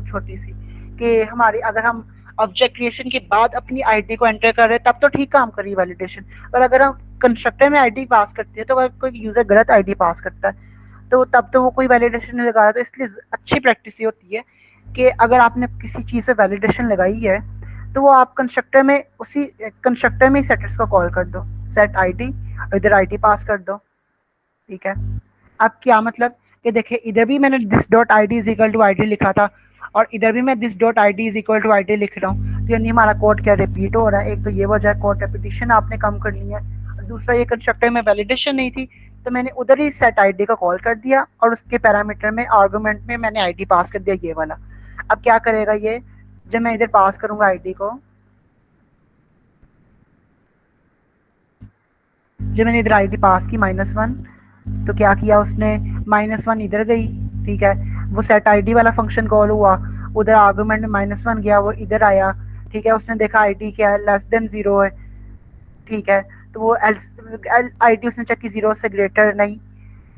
छोटी सी, कि हमारी अगर हम ऑब्जेक्ट क्रिएशन के बाद अपनी आईडी को एंटर कर रहे हैं तब तो ठीक काम करी वैलिडेशन। पर अगर हम कंस्ट्रक्टर में आईडी पास करते हैं तो अगर कोई यूजर गलत आईडी पास करता है तो तब तो वो कोई वैलिडेशन नहीं लगा रहा। तो इसलिए अच्छी प्रैक्टिस ये होती है कि अगर आपने किसी चीज़ पे वैलिडेशन लगाई है तो वो आप कंस्ट्रक्टर में उसी कंस्ट्रक्टर में ही सेटर्स को कॉल कर दो, सेट आईडी, इधर आईडी पास कर दो। ठीक है, अब क्या मतलब कि देखिए इधर भी मैंने this dot I D is equal to I D लिखा था और इधर भी मैं this dot I D is equal to I D लिख रहा हूँ, तो यानी हमारा कोड क्या रिपीट हो रहा है। एक तो ये वजह कोड रेपिटेशन आपने कम करनी है, और दूसरा ये कंस्ट्रक्टर में वैलिडेशन नहीं थी तो मैंने उधर ही सेट आईडी का कॉल कर दिया और उसके पैरामीटर में आर्गुमेंट में मैंने आईडी पास कर दिया ये वाला। अब क्या करेगा ये, जब मैं इधर पास करूंगा आईडी को, जब मैंने इधर आईडी पास की -1 तो क्या किया उसने, -1 इधर गई। ठीक है, वो सेट आईडी वाला फंक्शन कॉल हुआ, उधर आर्गुमेंट में -1 गया, वो इधर आया। ठीक है, उसने देखा आईडी क्या है, लेस देन 0 है। ठीक है, तो वो आईडी उसने चेक की 0 से ग्रेटर नहीं,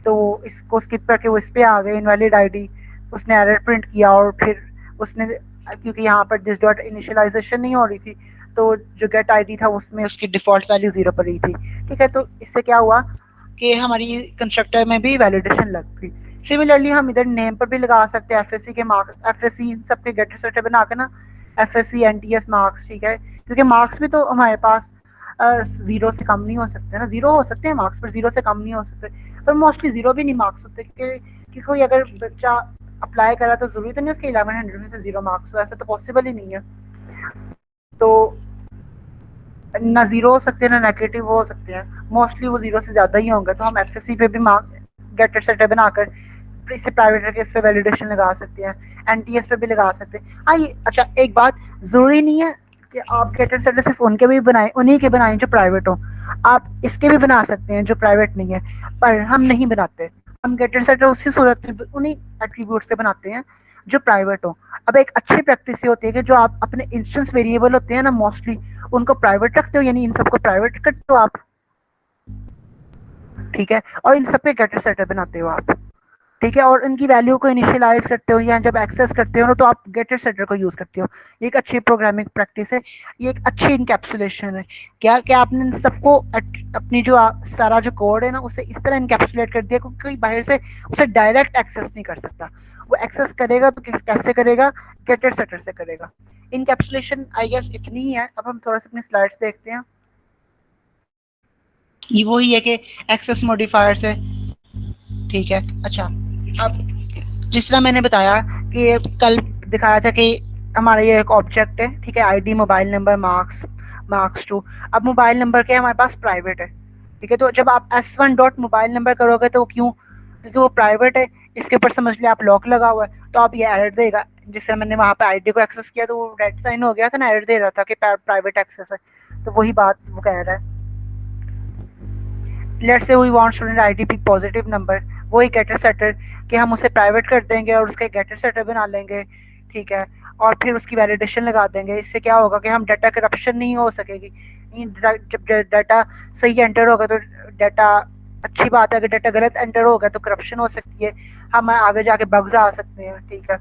तो इसको स्किप करके वो इस पे आ गए इनवैलिड आईडी। उसने एरर प्रिंट किया और फिर उसने, क्योंकि यहाँ पर दिस डॉट इनिशियलाइजेशन नहीं हो रही थी तो जो गेट आईडी था उसमें उसकी डिफॉल्ट वैल्यू 0 पर ही थी। ठीक है, तो इससे क्या हुआ कि हमारी कंस्ट्रक्टर में भी वैलिडेशन लग गई। सिमिलरली हम इधर नेम पर भी लगा सकते हैं एफएससी के मार्क्स, एफएससी सबके गेटर सेटर बना के ना, एफएससी एनटीएस मार्क्स। ठीक है, क्योंकि मार्क्स भी तो हमारे पास 0 से कम नहीं हो सकते ना, 0 हो सकते हैं मार्क्स पर 0 से कम नहीं हो सकते, पर मोस्टली 0 भी नहीं मार्क्स होते क्योंकि कोई अगर बच्चा अप्लाई करा तो जरूरी तो नहीं उसके 1100 में से 0 मार्क्स हो, ऐसा तो पॉसिबल ही नहीं है। तो ना 0 हो सकते हैं ना नेगेटिव हो सकते हैं, मोस्टली वो 0 से ज़्यादा ही होंगे। तो हम एफएससी पे भी गेटर सेटर बनाकर इसे प्राइवेट केस पे वैलिडेशन लगा सकते हैं, एनटीएस पे भी लगा सकते हैं। हाँ ये अच्छा एक बात, ज़रूरी नहीं है कि आप गेटर सेटर सिर्फ उनके भी बनाएं, उन्हीं के बनाएं जो प्राइवेट हो, आप इसके भी बना सकते हैं जो प्राइवेट नहीं है, पर हम नहीं बनाते। हम गेटर सेटर उसी सूरत में उन्हीं एट्रीब्यूट्स से बनाते हैं जो प्राइवेट हो। अब एक अच्छी प्रैक्टिस ये होती है कि जो आप अपने इंस्टेंस वेरिएबल होते हैं ना मोस्टली उनको प्राइवेट रखते हो, यानी इन सबको प्राइवेट करते हो आप। ठीक है, और इन सब पे गेटर सेटर बनाते हो आप। ठीक है, और इनकी वैल्यू को इनिशियलाइज करते हो या जब एक्सेस करते हो ना तो आप गेटर सेटर को यूज करते हो। ये एक अच्छी प्रोग्रामिंग प्रैक्टिस है, ये एक अच्छी इनकैप्सुलेशन है। क्या क्या आपने इन सबको अपनी जो सारा जो कोड है ना उसे इस तरह इनकैप्सुलेट कर दिया क्योंकि कोई बाहर से उसे डायरेक्ट एक्सेस नहीं कर सकता। वो एक्सेस करेगा तो कैसे करेगा, गेटर सेटर से करेगा। इनकैप्सुलेशन आई गेस इतनी ही है। अब हम थोड़ा सा अपनी स्लाइड्स देखते हैं। ये वही है कि एक्सेस मॉडिफायर से। ठीक है, अच्छा अब जिस तरह मैंने बताया कि कल दिखाया था कि हमारा ये एक ऑब्जेक्ट है। ठीक है, ID, mobile number, marks, marks 2। अब मोबाइल नंबर के हमारे पास प्राइवेट है। ठीक है, तो जब आप s1 डॉट मोबाइल नंबर करोगे तो क्यों, क्योंकि वो प्राइवेट है, इसके ऊपर समझ लिया आप लॉक लगा हुआ है तो आप ये एरर देगा। जिस तरह मैंने वहाँ पे आईडी को एक्सेस किया तो वो रेड साइन हो गया था ना, एरर दे रहा था कि प्राइवेट एक्सेस है। तो वही बात वो कह रहा है। Let's say we want student ID भी पॉजिटिव नंबर, वो एक गेटर सेटर कि हम उसे प्राइवेट कर देंगे और उसका गेटर सेटर बना लेंगे। ठीक है, और फिर उसकी वैलिडेशन लगा देंगे। इससे क्या होगा कि हम डाटा करप्शन नहीं हो सकेगी। जब डाटा सही एंटर होगा तो डाटा अच्छी बात है, अगर डाटा गलत एंटर होगा तो करप्शन हो सकती है, हम आगे जाके बग्स आ सकते हैं। ठीक है,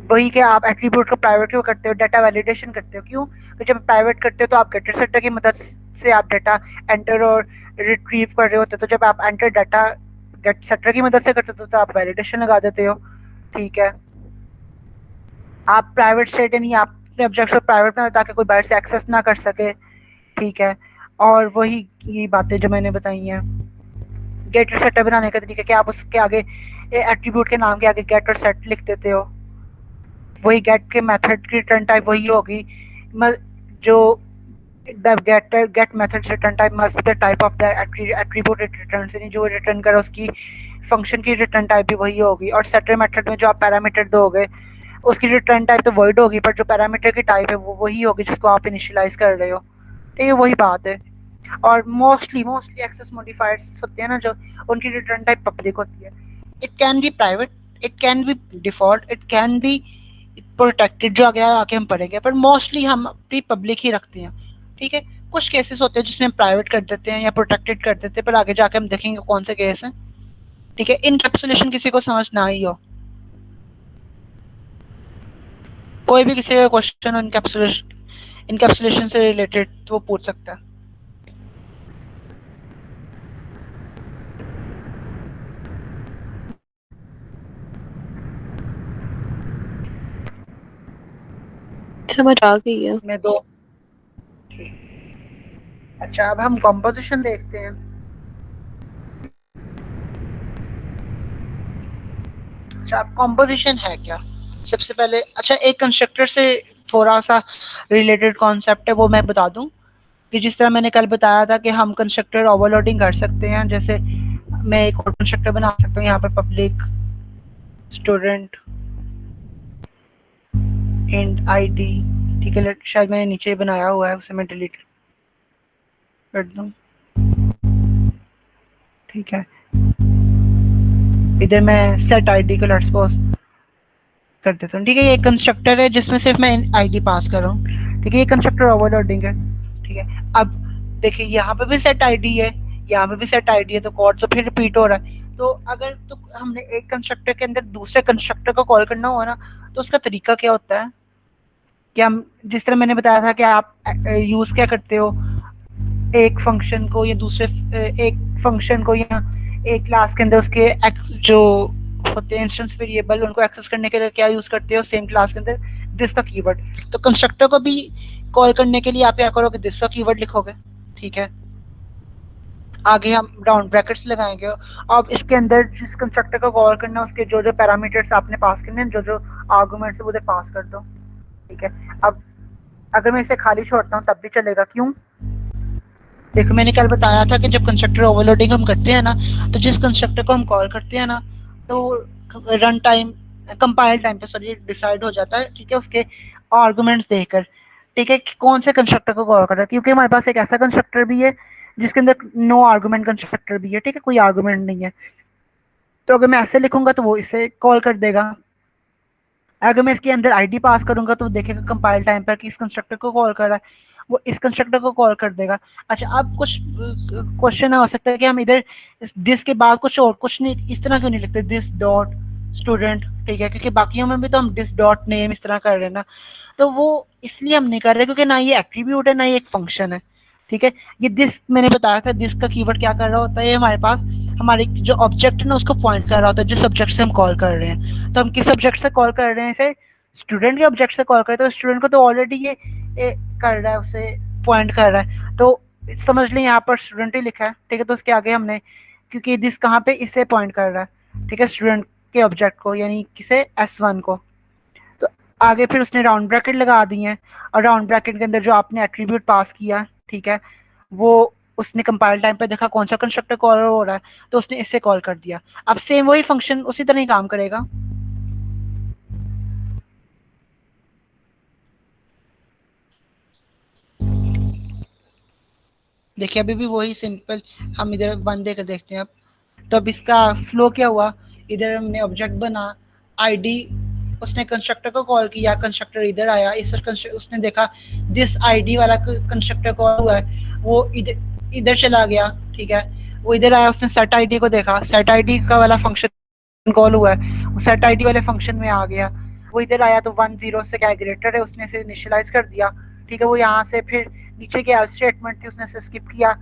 वही कि आप एट्रीब्यूट को प्राइवेट क्यों करते हो, डाटा वैलिडेशन करते हो क्यों, तो जब प्राइवेट करते हो तो आप गेटर सेटर की मदद से आप डाटा एंटर और रिट्रीव कर रहे होते हो। तो जब आप एंटर डाटा गेट सेटर की मदद से करते हो तो आप वैलिडेशन लगा देते हो। ठीक है, आप प्राइवेट सेट नहीं, आप अपने ऑब्जेक्ट्स को प्राइवेट बना ताकि कोई बाहर से एक्सेस ना कर सके। ठीक है, और वही ये बातें जो मैंने बताई हैं। गेटर सेटर बनाने का तरीका कि आप उसके आगे एट्रीब्यूट के नाम के आगे गेट और सेट लिख देते हो। वही गेट के मेथड की रिटर्न टाइप वही होगी जो the get method return type must be the type of the attribute it returns, यानी जो रिटर्न करे उसकी फंक्शन की रिटर्न टाइप भी वही होगी। और सेटर मेथड में जो आप पैरामीटर दोगे उसकी रिटर्न टाइप तो वॉइड होगी, पर जो पैरामीटर की टाइप है वो वही होगी जिसको आप इनिशियलाइज कर रहे हो। ठीक है, वही बात है। और मोस्टली एक्सेस मॉडिफायर्स होते हैं ना जो, उनकी रिटर्न टाइप पब्लिक होती है। It can be private, it can be default, it can be protected, जो आगे आके हम पढ़ेंगे, पर मोस्टली हम अपनी पब्लिक ही रखते हैं। ठीक है, कुछ केसेस होते हैं जिसमें हम प्राइवेट कर देते हैं या प्रोटेक्टेड कर देते हैं, पर आगे जाके हम देखेंगे कौन से केस हैं। ठीक है, इनकैप्सुलेशन किसी को समझ ना आई हो कोई भी किसी का क्वेश्चन इनकैप्सुलेशन से रिलेटेड तो वो पूछ सकता है। समझ आ गई है। मैं दो अच्छा, अब हम कॉम्पोजिशन देखते हैं। अच्छा, कॉम्पोजिशन है क्या? सबसे पहले अच्छा, एक कंस्ट्रक्टर से थोड़ा सा रिलेटेड कॉन्सेप्ट है, वो मैं बता दूं कि जिस तरह मैंने कल बताया था कि हम कंस्ट्रक्टर ओवरलोडिंग कर सकते हैं। जैसे मैं एक और कंस्ट्रक्टर बना सकता हूँ यहाँ पर, पब्लिक स्टूडेंट इंट आईडी, ठीक है। शायद मैंने नीचे बनाया हुआ है, उसे मैं डिलीट कर दूं, ठीक है। इधर मैं सेट आईडी को लेट्स सपोज कर देता हूँ, ठीक है। ये कंस्ट्रक्टर है जिसमें सिर्फ मैं आईडी पास कर रहा हूँ, ठीक है। ये कंस्ट्रक्टर ओवरलोडिंग है, ठीक है। अब देखिए यहाँ पे भी सेट आईडी है, यहाँ पे भी सेट आईडी है, तो कोड तो फिर रिपीट हो रहा है। तो अगर तो हमने एक कंस्ट्रक्टर के अंदर दूसरे कंस्ट्रक्टर को कॉल करना हुआ ना, तो उसका तरीका क्या होता है कि हम जिस तरह मैंने बताया था कि आप यूज क्या करते हो, एक फंक्शन को या दूसरे एक फंक्शन को या एक क्लास के अंदर उसके जो होते हैं इंस्टेंस वेरिएबल, उनको एक्सेस करने के लिए क्या यूज करते हो सेम क्लास के अंदर, दिस का कीवर्ड। तो कंस्ट्रक्टर को भी कॉल करने के लिए आप क्या करोगे, दिस का कीवर्ड लिखोगे, ठीक है। आगे हम राउंड ब्रैकेट्स लगाएंगे। अब इसके अंदर जिस कंस्ट्रक्टर को कॉल करना है उसके जो जो पैरामीटर्स आपने पास करने हैं, जो जो आर्गुमेंट्स है वो उधर पास कर दो, ठीक है। अब अगर मैं इसे खाली छोड़ता हूँ तब भी चलेगा, क्यों? देखो मैंने कल बताया था कि जब कंस्ट्रक्टर ओवरलोडिंग हम करते हैं ना, तो जिस कंस्ट्रक्टर को हम कॉल करते हैं ना, तो रन टाइम कंपाइल टाइम पे सॉरी डिसाइड हो जाता है, ठीक है, उसके आर्गुमेंट्स देकर, ठीक है, कि कौन से कंस्ट्रक्टर को कॉल कर रहा है। क्योंकि हमारे पास एक ऐसा कंस्ट्रक्टर भी है जिसके अंदर नो आर्गुमेंट कंस्ट्रक्टर भी है, ठीक है, कोई आर्गुमेंट नहीं है। तो अगर मैं ऐसे लिखूंगा तो वो इसे कॉल कर देगा। अगर मैं इसके अंदर आईडी पास करूंगा तो देखेगा कंपाइल टाइम पर किस कंस्ट्रक्टर को कॉल कर रहा है, वो इस कंस्ट्रक्टर को कॉल कर देगा। अच्छा, अब कुछ क्वेश्चन हो सकता है कि हम इधर दिस के बाद कुछ और कुछ नहीं, इस तरह क्यों नहीं लिखते, दिस डॉट स्टूडेंट, ठीक है, क्योंकि बाकियों में भी तो हम दिस डॉट नेम इस तरह कर रहे हैं ना। तो वो इसलिए हम नहीं कर रहे क्योंकि ना ये एट्रीब्यूट है ना ये एक फंक्शन है, ठीक है। ये दिस मैंने बताया था, दिस का कीवर्ड क्या कर रहा होता है, ये हमारे पास हमारी जो ऑब्जेक्ट है ना उसको पॉइंट कर रहा होता है, जिस ऑब्जेक्ट से हम कॉल कर रहे हैं। तो हम किस ऑब्जेक्ट से कॉल कर रहे हैं, इसे स्टूडेंट के ऑब्जेक्ट से कॉल कर रहे हैं, तो स्टूडेंट को तो ऑलरेडी ये कर रहा है, उसे पॉइंट कर रहा है। तो समझ लें यहाँ पर स्टूडेंट ही लिखा है, ठीक है। तो उसके आगे हमने, क्योंकि दिस कहाँ पे इसे पॉइंट कर रहा है, ठीक है, स्टूडेंट के ऑब्जेक्ट को, यानी किसे S1 को। तो आगे फिर उसने राउंड ब्रैकेट लगा दी है, और राउंड ब्रैकेट के अंदर जो आपने एट्रीब्यूट पास किया, ठीक है, वो उसने कंपाइल टाइम पे देखा कौन सा कंस्ट्रक्टर कॉल हो रहा है, तो उसने इससे कॉल कर दिया। अब सेम वही फंक्शन उसी तरह ही काम करेगा। देखिए अभी भी वही सिंपल, हम इधर वन देकर देखते हैं अब। तो अब इसका फ्लो क्या हुआ, इधर हमने ऑब्जेक्ट बना, आईडी, उसने कंस्ट्रक्टर को कॉल किया, कंस्ट्रक्टर इधर आया, इस उसने देखा दिस आईडी वाला कंस्ट्रक्टर कॉल हुआ है, वो इधर इधर चला गया, ठीक है। वो इधर आया, उसने सेट आईडी को देखा, सेट आईडी का वाला फंक्शन कॉल हुआ है, वो सेट आईडी वाले फंक्शन में आ गया। वो इधर आया तो 10 से कैलकुलेटर है, उसने इसे इनिशियलाइज कर दिया, ठीक है। वो यहाँ से फिर नीचे की एल्स स्टेटमेंट थी, उसने से स्किप किया,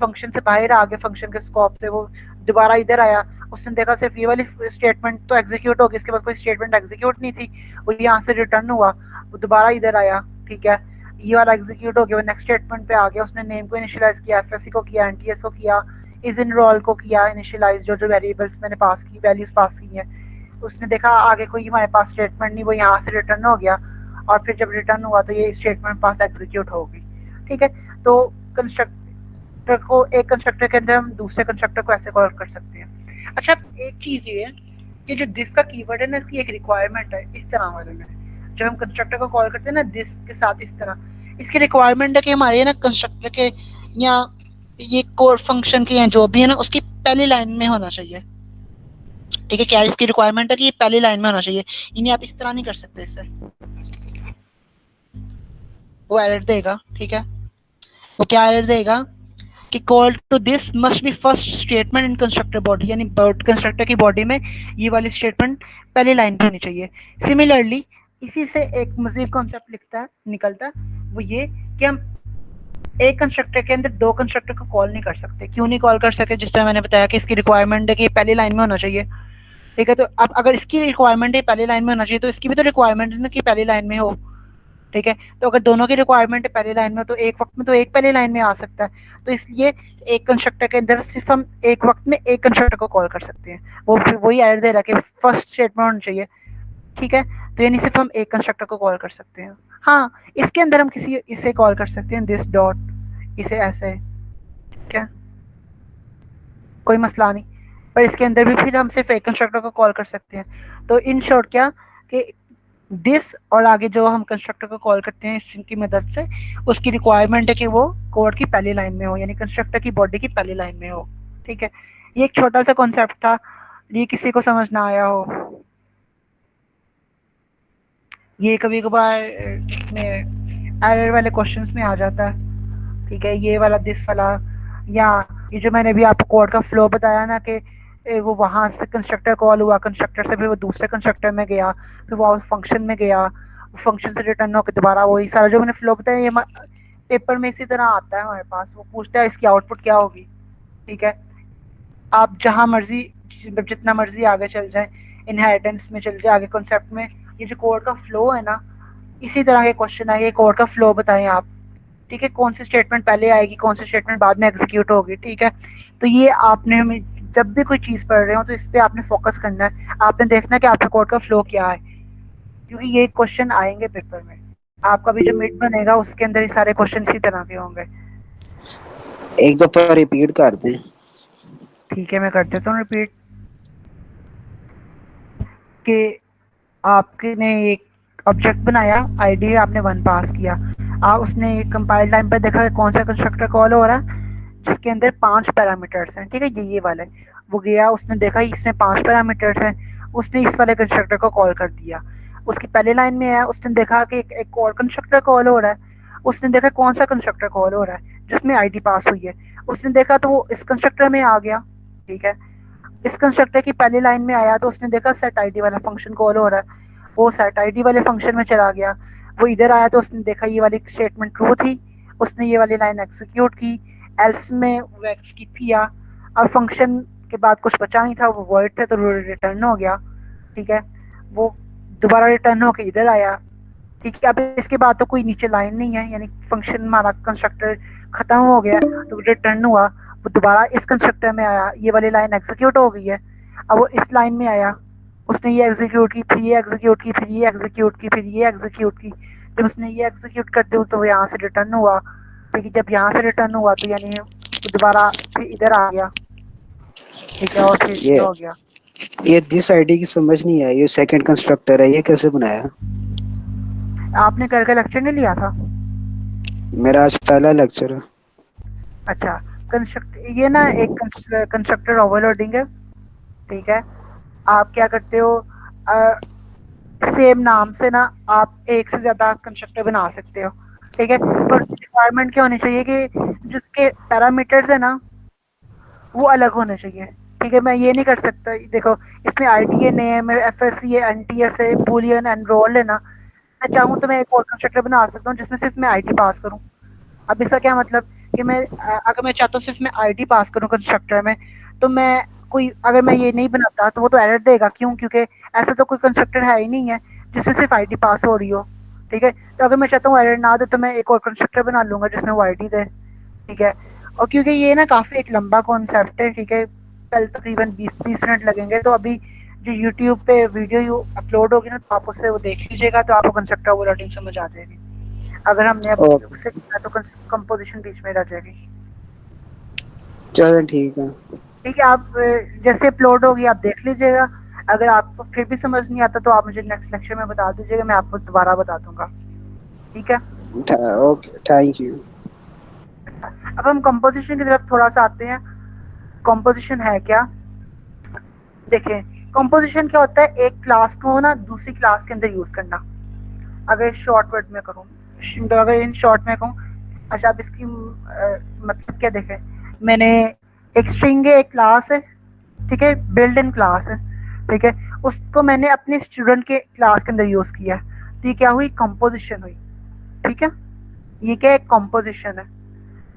फंक्शन से बाहर आ गया, फंक्शन के स्कोप से। वो दोबारा इधर आया, उसने देखा सिर्फ ये वाली स्टेटमेंट तो एग्जीक्यूट होगी, इसके बाद कोई स्टेटमेंट एग्जीक्यूट नहीं थी। वो यहाँ से रिटर्न हुआ, वो दोबारा इधर आया, ठीक है, ये वाला एग्जीक्यूट हो गया, वो नेक्स्ट स्टेटमेंट पे आ गया, उसने नेम को इनिशियलाइज किया, एफएससी को किया, एनटीएस को किया, इज इन रोल को किया इनिशियलाइज, जो जो वेरिएबल्स मैंने पास की, वैल्यूज पास की हैं। उसने देखा आगे कोई हमारे पास स्टेटमेंट नहीं, वो यहाँ से रिटर्न हो गया, और फिर जब रिटर्न हुआ तो ये स्टेटमेंट पास एग्जीक्यूट हो गई, ठीक है। तो कंस्ट्रक्टर को, एक कंस्ट्रक्टर के अंदर हम दूसरे कंस्ट्रक्टर को ऐसे कॉल कर सकते हैं। अच्छा, एक चीज ये है कि जो दिस का कीवर्ड है ना, इसकी एक रिक्वायरमेंट है इस तरह वाले में, जब हम कंस्ट्रक्टर को कॉल करते हैं ना दिस के साथ इस तरह, इसकी रिक्वायरमेंट है कि हमारे ना कंस्ट्रक्टर के या ये कोड फंक्शन के या जो भी है ना उसकी पहली लाइन में होना चाहिए, ठीक है। क्या इसकी रिक्वायरमेंट है कि ये पहली लाइन में होना चाहिए, इन्हें आप इस तरह नहीं कर सकते इससे, वो एरर देगा, ठीक है। वो क्या एरर देगा कि call to this must be first statement in constructor body, यानी कंस्ट्रक्टर की बॉडी में ये वाली स्टेटमेंट पहली लाइन पे होनी चाहिए। सिमिलरली इसी से एक मजीद कॉन्सेप्ट निकलता है, वो ये कि हम एक कंस्ट्रक्टर के अंदर दो कंस्ट्रक्टर को कॉल नहीं कर सकते। क्यों नहीं कॉल कर सकते? जिस तरह मैंने बताया कि इसकी रिक्वायरमेंट है कि ये पहली लाइन में होना चाहिए, ठीक है। तो अब अगर इसकी रिक्वायरमेंट है पहली लाइन में होना चाहिए, तो इसकी भी तो रिक्वायरमेंट है ना कि पहली लाइन में हो, ठीक है। तो अगर दोनों की रिक्वायरमेंट है पहली लाइन में, तो एक वक्त में तो एक पहली लाइन में आ सकता है। तो इसलिए एक कंस्ट्रक्टर के अंदर सिर्फ हम एक वक्त में एक कंस्ट्रक्टर को कॉल कर सकते हैं। वो फिर वही एरर दे रहा है कि फर्स्ट स्टेटमेंट होना चाहिए, ठीक है। तो यानी सिर्फ हम एक कंस्ट्रक्टर को कॉल कर सकते हैं। हाँ, इसके अंदर हम किसी इसे कॉल कर सकते हैं, दिस डॉट, इसे ऐसे, ठीक है, कोई मसला नहीं। पर इसके अंदर भी फिर हम सिर्फ एक कंस्ट्रक्टर को कॉल कर सकते हैं। तो इन शॉर्ट क्या कि दिस और आगे जो हम कंस्ट्रक्टर को कॉल करते हैं इस की मदद से, उसकी रिक्वायरमेंट है कि वो कोड की पहली लाइन में हो, यानी कंस्ट्रक्टर की बॉडी की पहली लाइन में हो, ठीक है। ये एक छोटा सा कॉन्सेप्ट था, ये किसी को समझ ना आया हो। ये कभी कभार इसमें एरर वाले क्वेश्चंस में आ जाता है, ठीक है, ये वाला दिस वाला, या ये जो मैंने अभी आपको कोड का फ्लो बताया ना कि वो वहां से कंस्ट्रक्टर कॉल हुआ, कंस्ट्रक्टर से फिर वो दूसरे कंस्ट्रक्टर में गया, फिर वो फंक्शन में गया, फंक्शन से रिटर्न होकर दोबारा वही सारा जो मैंने फ्लो बताया, ये पेपर में इसी तरह आता है हमारे पास। वो पूछता है इसकी आउटपुट क्या होगी, ठीक है। आप जहां मर्जी, जितना मर्जी आगे चल जाए, इनहेरिटेंस में चल जाए, आगे कॉन्सेप्ट में, ये जो कोड का फ्लो है ना, इसी तरह के क्वेश्चन आएंगे। कोड का फ्लो बताएं आप, ठीक है, कौन सी स्टेटमेंट पहले आएगी, कौन सी स्टेटमेंट बाद में एग्जीक्यूट होगी, ठीक है। तो ये आपने हमें जब भी कोई चीज पढ़ रहे हो तो इस पे आपने फोकस करना है, आपने देखना है कि आपका कोड का फ्लो क्या है, क्योंकि ये क्वेश्चन आएंगे पेपर में। आपका भी जो मिड बनेगा उसके अंदर ये सारे क्वेश्चन इसी तरह के होंगे। एक दफा रिपीट कर दें। ठीक है, मैं कर देता हूँ रिपीट कि आपने एक ऑब्जेक्ट बनाया, आईडी आपने 1 पास किया, आप उसने कंपाइल टाइम पर देखा कौन सा कंस्ट्रक्टर कॉल हो रहा है जिसके अंदर 5 पैरामीटर्स हैं, ठीक है, ये वाले। वो गया, उसने देखा इसमें 5 पैरामीटर्स हैं, उसने इस वाले कंस्ट्रक्टर को कॉल कर दिया। उसकी पहले लाइन में है, उसने देखा कि एक और कंस्ट्रक्टर कॉल हो रहा है, उसने देखा कौन सा कंस्ट्रक्टर कॉल हो रहा है जिसमें आईडी पास हुई है, उसने देखा तो वो इस कंस्ट्रक्टर में आ गया, ठीक है। इस कंस्ट्रक्टर की पहली लाइन में आया तो उसने देखा सेट आईडी वाला फंक्शन कॉल हो रहा है, वो सेट आईडी वाले फंक्शन में चला गया। वो इधर आया तो उसने देखा ये वाली स्टेटमेंट ट्रू थी, उसने ये वाली लाइन एग्जीक्यूट की, एल्स में वो एग्जीक्यूट किया। अब फंक्शन के बाद कुछ बचा नहीं था, वो वर्ड थे तो रिटर्न हो गया, ठीक है। वो दोबारा रिटर्न होके इधर आया, ठीक है। अब इसके बाद तो कोई नीचे लाइन नहीं है, यानी फंक्शन हमारा कंस्ट्रक्टर खत्म हो गया, तो रिटर्न हुआ। वो दोबारा इस कंस्ट्रक्टर में आया, ये वाली लाइन एग्जीक्यूट हो गई है। अब वो इस लाइन में आया, उसने ये एग्जीक्यूट की, फिर ये एग्जीक्यूट की, फिर ये एग्जीक्यूट की, फिर ये एग्जीक्यूट की। जब उसने ये एग्जीक्यूट कर दी तो यहाँ से रिटर्न हुआ, ठीक है। जब यहाँ से रिटर्न हुआ तो यानी दोबारा फिर इधर आ गया, ठीक है, और फिर ये हो गया। ये दिस आईडी की समझ नहीं आई, ये सेकंड कंस्ट्रक्टर है, ये कैसे बनाया? आपने कल का लेक्चर नहीं लिया था? मेरा आज पहला लेक्चर है। अच्छा, कंस्ट्रक्ट ये ना एक कंस्ट्रक्टर ओवरलोडिंग है, ठीक है। आप क्या करते हो, सेम नाम से ना आप एक से ज्यादा कंस्ट्रक्टर बना सकते हो, ठीक है। पर रिक्वायरमेंट क्या होनी चाहिए कि जिसके पैरामीटर्स है ना वो अलग होने चाहिए, ठीक है। मैं ये नहीं कर सकता, देखो इसमें आईडी है, नेम है, एफएससी है, एनटीएस है, बूलियन, एनरोल है ना। मैं चाहूँ तो मैं एक और कंस्ट्रक्टर बना सकता हूँ जिसमें सिर्फ मैं आईडी पास करूँ। अब इसका क्या मतलब कि मैं अगर मैं चाहता हूँ सिर्फ मैं आईडी पास करूँ कंस्ट्रक्टर में, तो मैं कोई अगर मैं ये नहीं बनाता तो वो तो एरर देगा। क्यों? क्योंकि ऐसा तो कोई कंस्ट्रक्टर है ही नहीं है जिसमें सिर्फ आईडी पास हो रही हो, ठीक है। तो अगर मैं चाहता हूँ एरर ना दे तो मैं एक और कंस्ट्रक्टर बना लूंगा जिसमें वो आईडी दे, ठीक है। और क्योंकि ये ना काफी एक लंबा कॉन्सेप्ट है, ठीक है, कल तकरीबन 20-30 मिनट लगेंगे, तो अभी जो यूट्यूब पे वीडियो अपलोड होगी ना तो आप उससे वो देख लीजिएगा, तो आपको कंसेप्ट ओवरलोडिंग समझ आ जाएगी। अगर हमने अब उससे किया तो कंपोजिशन बीच में रह जाएगी। चलो ठीक है, ठीक है, आप जैसे अपलोड होगी आप देख लीजिएगा। अगर आपको फिर भी समझ नहीं आता तो आप मुझे नेक्स्ट लेक्चर में बता दीजिएगा, मैं आपको दोबारा बता दूंगा, ठीक है। Okay, thank you. अब हम कंपोजिशन की तरफ थोड़ा सा आते हैं। कंपोजिशन है क्या? देखें, कंपोजिशन क्या होता है, एक क्लास को ना दूसरी क्लास के अंदर यूज करना। अगर शॉर्ट वर्ड में करूँ, अगर इन शॉर्ट में कहूँ, अच्छा आप इसकी मतलब क्या देखें, मैंने एक स्ट्रिंग है, एक क्लास है, ठीक है, बिल्ट इन क्लास है, ठीक है, उसको मैंने अपने स्टूडेंट के क्लास के अंदर यूज किया। तो ये क्या हुई, कंपोजिशन हुई, ठीक है। ये क्या है, कंपोजिशन है,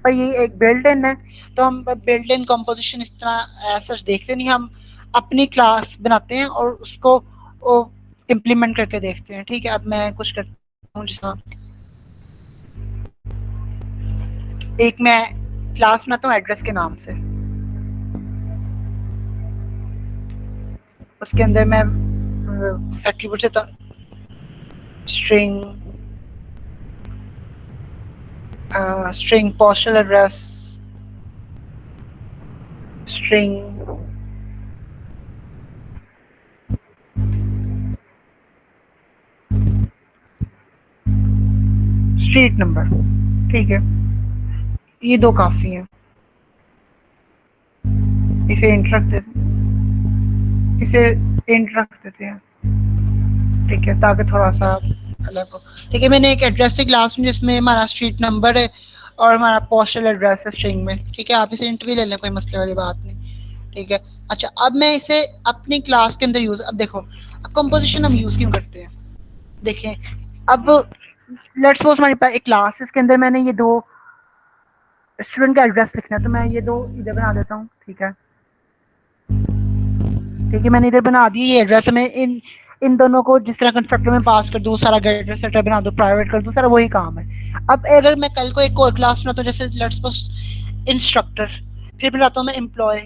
पर ये एक बिल्ट इन है। तो हम बिल्ट इन कंपोजिशन इस तरह ऐसा देखते नहीं, हम अपनी क्लास बनाते हैं और उसको इम्प्लीमेंट करके देखते हैं, ठीक है। अब मैं कुछ करता हूँ, जिसमें एक मैं क्लास बनाता हूँ एड्रेस के नाम से, उसके अंदर मैं एट्रीब्यूट से string string postal address, string street number, ठीक है। ये दो काफी हैं, इसे इंट रख देते इसे इंट रख देते हैं, ठीक है, ताकि थोड़ा सा अलग हो। ठीक है, मैंने एक एड्रेस की क्लास में जिसमें हमारा स्ट्रीट नंबर है और हमारा पोस्टल एड्रेस है स्ट्रिंग में, ठीक है। आप इसे इंट भी ले लें, कोई मसले वाली बात नहीं, ठीक है। अच्छा, अब मैं इसे अपनी क्लास के अंदर यूज, अब देखो कंपोजिशन हम यूज क्यों करते हैं, देखें। अब लेट्स सपोज हमारे पास एक क्लास है, इसके अंदर मैंने ये दो स्टूडेंट का एड्रेस लिखना है, तो मैं ये दो इधर बना देता हूँ, ठीक है। ठीक है, मैंने इधर बना दिया ये एड्रेस, में इन दोनों को जिस तरह कंस्ट्रक्टर में पास कर दूं, सारा गेटर सेटर बना दूं, प्राइवेट कर दूं, सारा वही काम है। अब अगर मैं कल को एक और क्लास बनाता हूँ, जैसे लेट्स सपोज इंस्ट्रक्टर, फिर बनाता हूँ मैं एम्प्लॉय,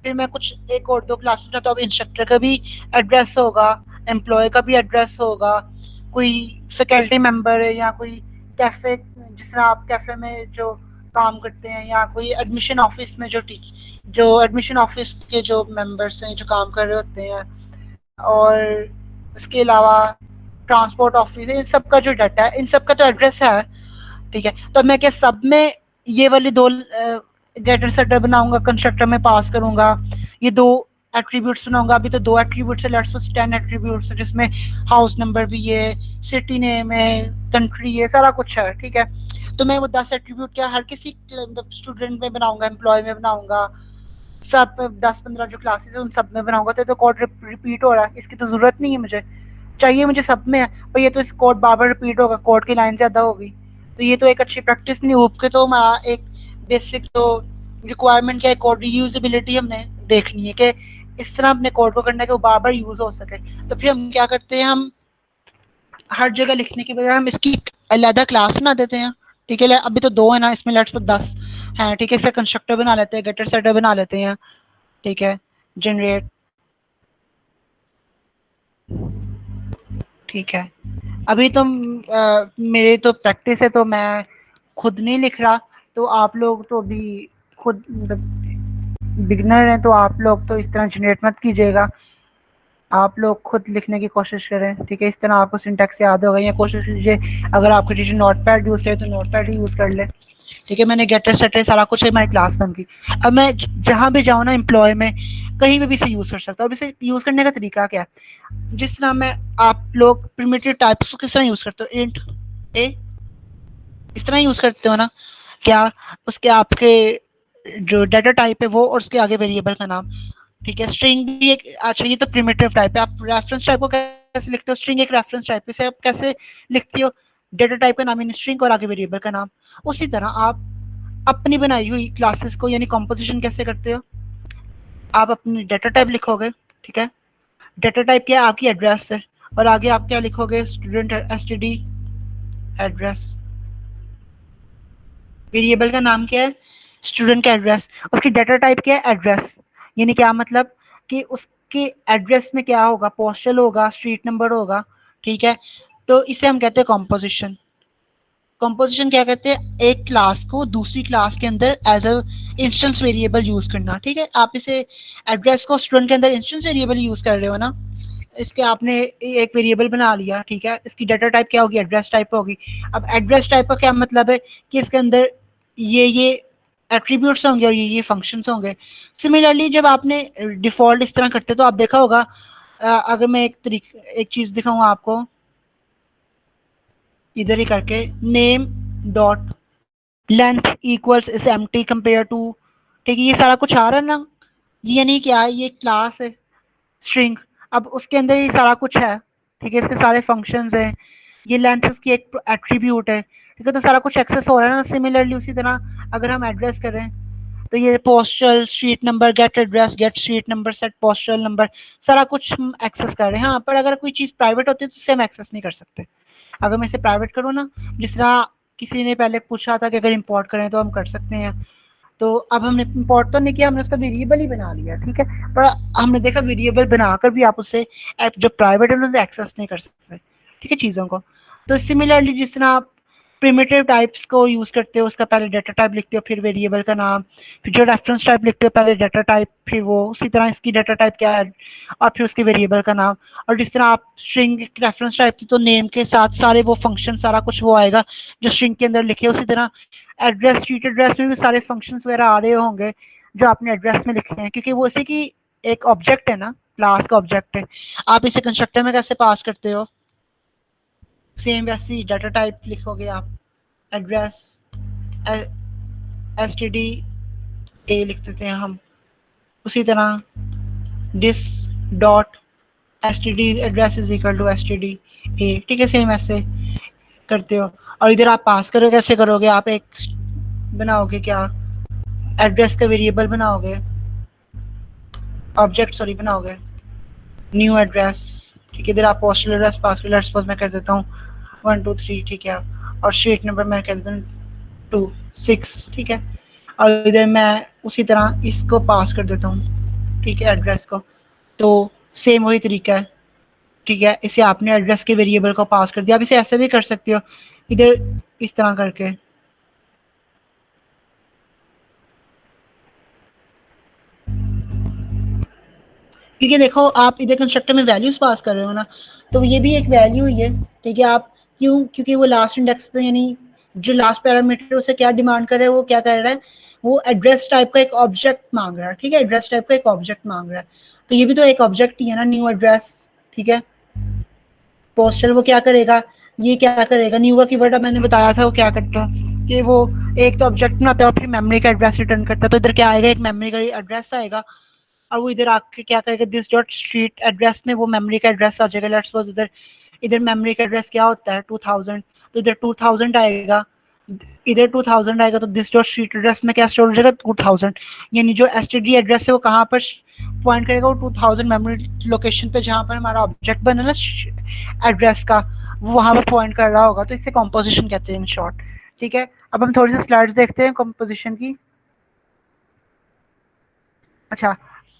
फिर मैं कुछ एक और दो क्लास बनाता हूँ, इंस्ट्रक्टर का भी एड्रेस होगा, एम्प्लॉय का भी एड्रेस होगा, कोई फैकल्टी मेंबर है या कोई कैफे, जिस तरह आप कैफे में जो काम करते हैं, या कोई एडमिशन ऑफिस में जो एडमिशन ऑफिस के जो मेंबर्स हैं जो काम कर रहे होते हैं, और इसके अलावा ट्रांसपोर्ट ऑफिस है, इन सब का जो डाटा है, इन सब का तो एड्रेस है, ठीक है। तो मैं क्या सब में ये वाली दो गेटर सेटर बनाऊंगा, कंस्ट्रक्टर में पास करूंगा, ये दो एट्रीब्यूट्स बनाऊंगा। अभी तो दो एट्रीब्यूट्स है, लेट्स सपोज 10 एट्रीब्यूट्स है, जिसमें हाउस नंबर भी है, सिटी नेम है, कंट्री है, सारा कुछ है, ठीक है। तो मैं वो 10 एट्रीब्यूट क्या हर किसी मतलब स्टूडेंट में बनाऊंगा, एम्प्लॉय में बनाऊंगा, सब 10-15 जो क्लासेस है उन सब में बनाऊंगा, तो कोड रिपीट हो रहा है, इसकी तो जरूरत नहीं है मुझे, चाहिए मुझे सब में है, पर ये तो इस कोड बार बार रिपीट होगा, कोड की लाइन ज्यादा होगी, तो ये तो एक अच्छी प्रैक्टिस नहीं हो के। तो हमारा एक बेसिक जो रिक्वायरमेंट क्या है, कोड रीयूजेबिलिटी हमने देखनी है कि इस तरह अपने कोड को करना है कि वो बार बार यूज हो सके। तो फिर हम क्या करते हैं, हम हर जगह लिखने की बजाय हम इसकी अलग क्लास बना देते हैं, ठीक है। अभी तो दो है ना, इसमें लेट्स 10 है, ठीक है। इसका कंस्ट्रक्टर बना लेते हैं, गेटर सेटर बना लेते हैं, ठीक है, जनरेट, ठीक है। अभी तो मेरे तो प्रैक्टिस है, तो मैं खुद नहीं लिख रहा, तो आप लोग तो अभी खुद मतलब बिगनर हैं, तो आप लोग तो इस तरह जनरेट मत कीजिएगा, आप लोग खुद लिखने की कोशिश करें, ठीक है। इस तरह आपको सिंटैक्स याद होगा, या कोशिश कीजिए अगर आपके टीचर नोट पैड यूज़ करे तो नोट पैड ही यूज़ कर ले, ठीक है। मैंने गेटर सेटर सारा कुछ है, हमारी क्लास बन गई। अब मैं जहाँ भी जाऊँ ना एम्प्लॉय में, कहीं पे भी इसे यूज़ कर सकता हूँ। अब इसे यूज़ करने का तरीका क्या है, जिस तरह मैं, आप लोग प्रिमिटिव टाइप्स को किस तरह यूज़ करते हो, इंट ए इस तरह यूज़ करते हो ना, क्या उसके आपके जो डाटा टाइप है वो, और उसके आगे वेरिएबल का नाम, ठीक है। स्ट्रिंग भी एक, अच्छा ये तो प्रिमिटिव टाइप है। आप रेफरेंस टाइप को कैसे लिखते हो, स्ट्रिंग एक रेफरेंस टाइप है, इसे आप कैसे लिखती हो, डेटा टाइप का नाम इन स्ट्रिंग और आगे वेरिएबल का नाम। उसी तरह आप अपनी बनाई हुई क्लासेस को यानी कंपोजिशन कैसे करते हो, आप अपनी डेटा टाइप लिखोगे, ठीक है। डेटा टाइप क्या है, आपकी एड्रेस है, और आगे आप क्या लिखोगे, स्टूडेंट एसटीडी एड्रेस, वेरिएबल का नाम क्या है, स्टूडेंट का एड्रेस, उसकी डाटा टाइप क्या है, एड्रेस, यानी क्या मतलब कि उसके एड्रेस में क्या होगा, पोस्टल होगा, स्ट्रीट नंबर होगा, ठीक है। तो इसे हम कहते हैं कॉम्पोजिशन। कंपोजिशन क्या कहते हैं, एक क्लास को दूसरी क्लास के अंदर as a instance variable use करना, ठीक है। आप इसे एड्रेस को स्टूडेंट के अंदर इंस्टेंस वेरिएबल यूज कर रहे हो ना, इसके आपने एक वेरिएबल बना लिया, ठीक है। इसकी डाटा टाइप क्या होगी, एड्रेस टाइप होगी। अब एड्रेस टाइप का क्या मतलब है कि इसके अंदर ये एट्रीब्यूट्स होंगे और ये फंक्शंस होंगे। सिमिलरली जब आपने डिफॉल्ट इस तरह करते तो आप देखा होगा, अगर मैं एक चीज दिखाऊं आपको, इधर ही करके name dot length equals is empty compare to, ठीक है, ये सारा कुछ आ रहा है ना, ये नहीं क्या है, ये क्लास है स्ट्रिंग, अब उसके अंदर ये सारा कुछ है, ठीक है। इसके सारे फंक्शंस हैं, ये लेंथ उसकी एक एट्रीब्यूट है, ठीक है। तो सारा कुछ एक्सेस हो रहा है ना। सिमिलरली उसी तरह अगर हम एड्रेस करें तो ये postal, street number, get address, get street number, set postal number, सारा कुछ हम एक्सेस कर रहे हैं। हाँ, पर अगर कोई चीज़ प्राइवेट होती है तो उसे हम एक्सेस नहीं कर सकते। अगर मैं इसे प्राइवेट करूँ ना, जिस तरह किसी ने पहले पूछा था कि अगर इंपोर्ट करें तो हम कर सकते हैं, तो अब हमने इंपोर्ट तो नहीं किया, हमने उसका वेरिएबल ही बना लिया, ठीक है। पर हमने देखा वेरिएबल बनाकर भी आप उसे जो प्राइवेट है उसे एक्सेस नहीं कर सकते, ठीक है, चीज़ों को। तो सिमिलरली जिस तरह आप प्रिमिटिव टाइप्स को यूज़ करते हो, उसका पहले डाटा टाइप लिखते हो, फिर वेरिएबल का नाम, फिर जो रेफरेंस टाइप लिखते हो पहले डाटा टाइप, फिर वो उसी तरह इसकी डाटा टाइप क्या है और फिर उसके वेरिएबल का नाम। और जिस तरह आप स्ट्रिंग रेफरेंस टाइप थी तो नेम के साथ सारे वो फंक्शन, सारा कुछ वो आएगा जो स्ट्रिंग के अंदर लिखे। उसी तरह एड्रेस, स्ट्रीट एड्रेस में भी सारे फंक्शंस वगैरह आ रहे होंगे जो आपने एड्रेस में लिखे हैं, क्योंकि वो इसी की एक ऑब्जेक्ट है ना, क्लास का ऑब्जेक्ट है। आप इसे कंस्ट्रक्टर में कैसे पास करते हो, सेम वैसे ही डाटा टाइप लिखोगे आप, address S T D A लिख देते हैं हम, उसी तरह this dot S T D address is equal to S T D A, ठीक है, सेम ऐसे करते हो। और इधर आप पास करोगे, कैसे करोगे, आप एक बनाओगे क्या, एड्रेस का वेरिएबल बनाओगे, ऑब्जेक्ट सॉरी बनाओगे, न्यू एड्रेस, ठीक है। इधर आप पोस्टल एड्रेस पास कर, लेट्स सपोज मैं कर देता हूँ 1 2 3, ठीक है। और स्ट्रीट नंबर मैं कर देता हूँ 2 6, ठीक है। और इधर मैं उसी तरह इसको पास कर देता हूँ, ठीक है, एड्रेस को। तो सेम वही तरीका है, ठीक है। इसे आपने एड्रेस के वेरिएबल को पास कर दिया। आप इसे ऐसे भी कर सकते हो, इधर इस तरह करके, क्योंकि देखो आप इधर कंस्ट्रक्टर में वैल्यूज पास कर रहे हो ना, तो ये भी एक वैल्यू ही है, ठीक है। आप क्यों, क्योंकि वो लास्ट इंडेक्स पे यानी जो लास्ट पैरामीटर उसे क्या डिमांड कर रहा है, वो क्या कर रहा है, वो एड्रेस टाइप का एक ऑब्जेक्ट मांग रहा है, ठीक है, एड्रेस टाइप का एक ऑब्जेक्ट मांग रहा है। तो ये भी तो एक ऑब्जेक्ट ही है ना, न्यू एड्रेस, ठीक है। पोस्टल वो क्या करेगा, ये क्या करेगा, न्यू का कीवर्ड मैंने बताया था वो क्या करता है कि वो एक तो ऑब्जेक्ट बनाता है और फिर मेमोरी का एड्रेस रिटर्न करता है। तो इधर क्या आएगा, एक मेमोरी का एड्रेस आएगा और वो इधर आके क्या करेगा, दिस डॉट स्ट्रीट एड्रेस में वो मेमोरी का एड्रेस आ जाएगा। लेट्स सपोज इधर इधर मेमोरी का एड्रेस क्या होता है 2000, तो इधर 2000 आएगा, इधर 2000 आएगा, तो दिस डॉट स्ट्रीट एड्रेस में क्या स्टोर हो जाएगा 2000, यानी जो एसटीडी एड्रेस है वो कहाँ पर पॉइंट करेगा, वो 2000 मेमोरी लोकेशन पे जहाँ पर हमारा ऑब्जेक्ट बना ना एड्रेस का, वो वहाँ पर पॉइंट कर रहा होगा। तो इसे कॉम्पोजिशन कहते हैं इन शॉर्ट, ठीक है। अब हम थोड़ी सी स्लाइड्स देखते हैं कॉम्पोजिशन की। अच्छा,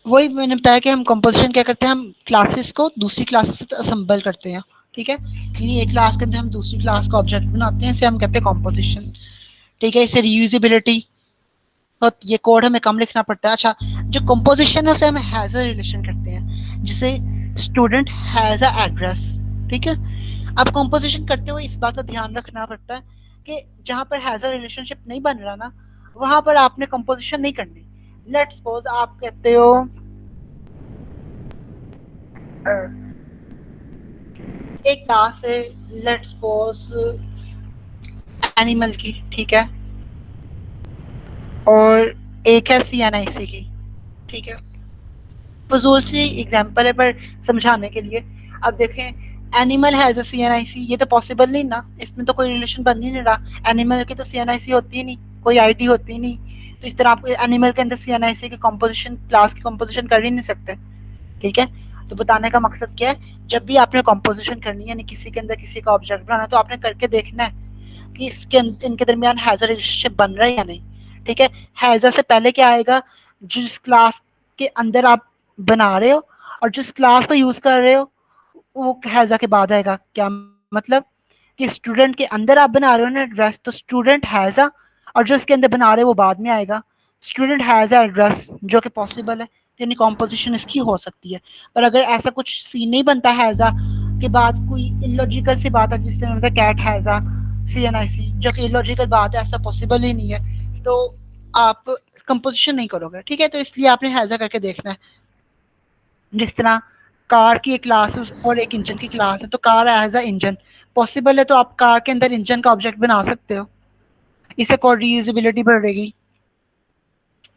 वही मैंने बताया कि हम कंपोजिशन क्या करते हैं, हम क्लासेस को दूसरी क्लासेस से असेंबल करते हैं, ठीक है। यानी एक क्लास के अंदर हम दूसरी क्लास का ऑब्जेक्ट बनाते हैं, इसे हम कहते हैं कंपोजिशन, ठीक है। इसे रीयूजेबिलिटी, तो ये कोड हमें कम लिखना पड़ता है। अच्छा, जो कंपोजिशन है उसे हम हैज अ रिलेशन करते हैं, जिसे स्टूडेंट हैज अ एड्रेस, ठीक है। अब कंपोजिशन करते हुए इस बात का ध्यान रखना पड़ता है कि जहाँ पर हैज अ रिलेशनशिप नहीं बन रहा ना, वहां पर आपने कंपोजिशन नहीं करनी। लेट्स सपोज आप कहते हो एक क्लास है, लेट्स सपोज एनिमल की, ठीक है, और एक है CNIC की, ठीक है। फजूल सी एग्जांपल है पर समझाने के लिए। अब देखें, एनिमल हैज अ CNIC, ये तो पॉसिबल नहीं ना, इसमें तो कोई रिलेशन बन ही नहीं रहा। एनिमल की तो CNIC होती ही नहीं, कोई आईडी होती ही नहीं। तो इस तरह आप एनिमल के अंदर CNIC की कंपोजिशन, क्लास की कंपोजिशन कर ही नहीं सकते, ठीक है। तो बताने का मकसद क्या है, जब भी आपने कंपोजिशन करनी है, यानी किसी के अंदर किसी का ऑब्जेक्ट बनाना है, तो आपने करके देखना है कि इसके इनके दरमियान हैज़र रिलेशनशिप बन रहा है या नहीं, ठीक है। हैज़र से पहले क्या आएगा, जिस क्लास के अंदर आप बना रहे हो और जिस क्लास को यूज कर रहे हो वो हैज़र के बाद आएगा। क्या मतलब कि स्टूडेंट के अंदर आप बना रहे हो ना एड्रेस, तो स्टूडेंट हैज़, और जो इसके अंदर बना रहे हो वो बाद में आएगा। स्टूडेंट हैज़ एड्रेस जो कि पॉसिबल है, यानी कॉम्पोजिशन इसकी हो सकती है। पर अगर ऐसा कुछ सीन नहीं बनता हैज़ा के बाद, कोई इलॉजिकल सी बात है जिस तरह कैट हैज़ा CNIC, जो कि इलॉजिकल बात है, ऐसा पॉसिबल ही नहीं है, तो आप कंपोजिशन नहीं करोगे, ठीक है। तो इसलिए आपने हैज़ा करके देखना है। जिस तरह कार की एक क्लास और एक इंजन की क्लास है, तो car as a engine possible है, तो आप कार के अंदर इंजन का ऑब्जेक्ट बना सकते हो, इससे कोड रीयूजेबिलिटी बढ़ेगी।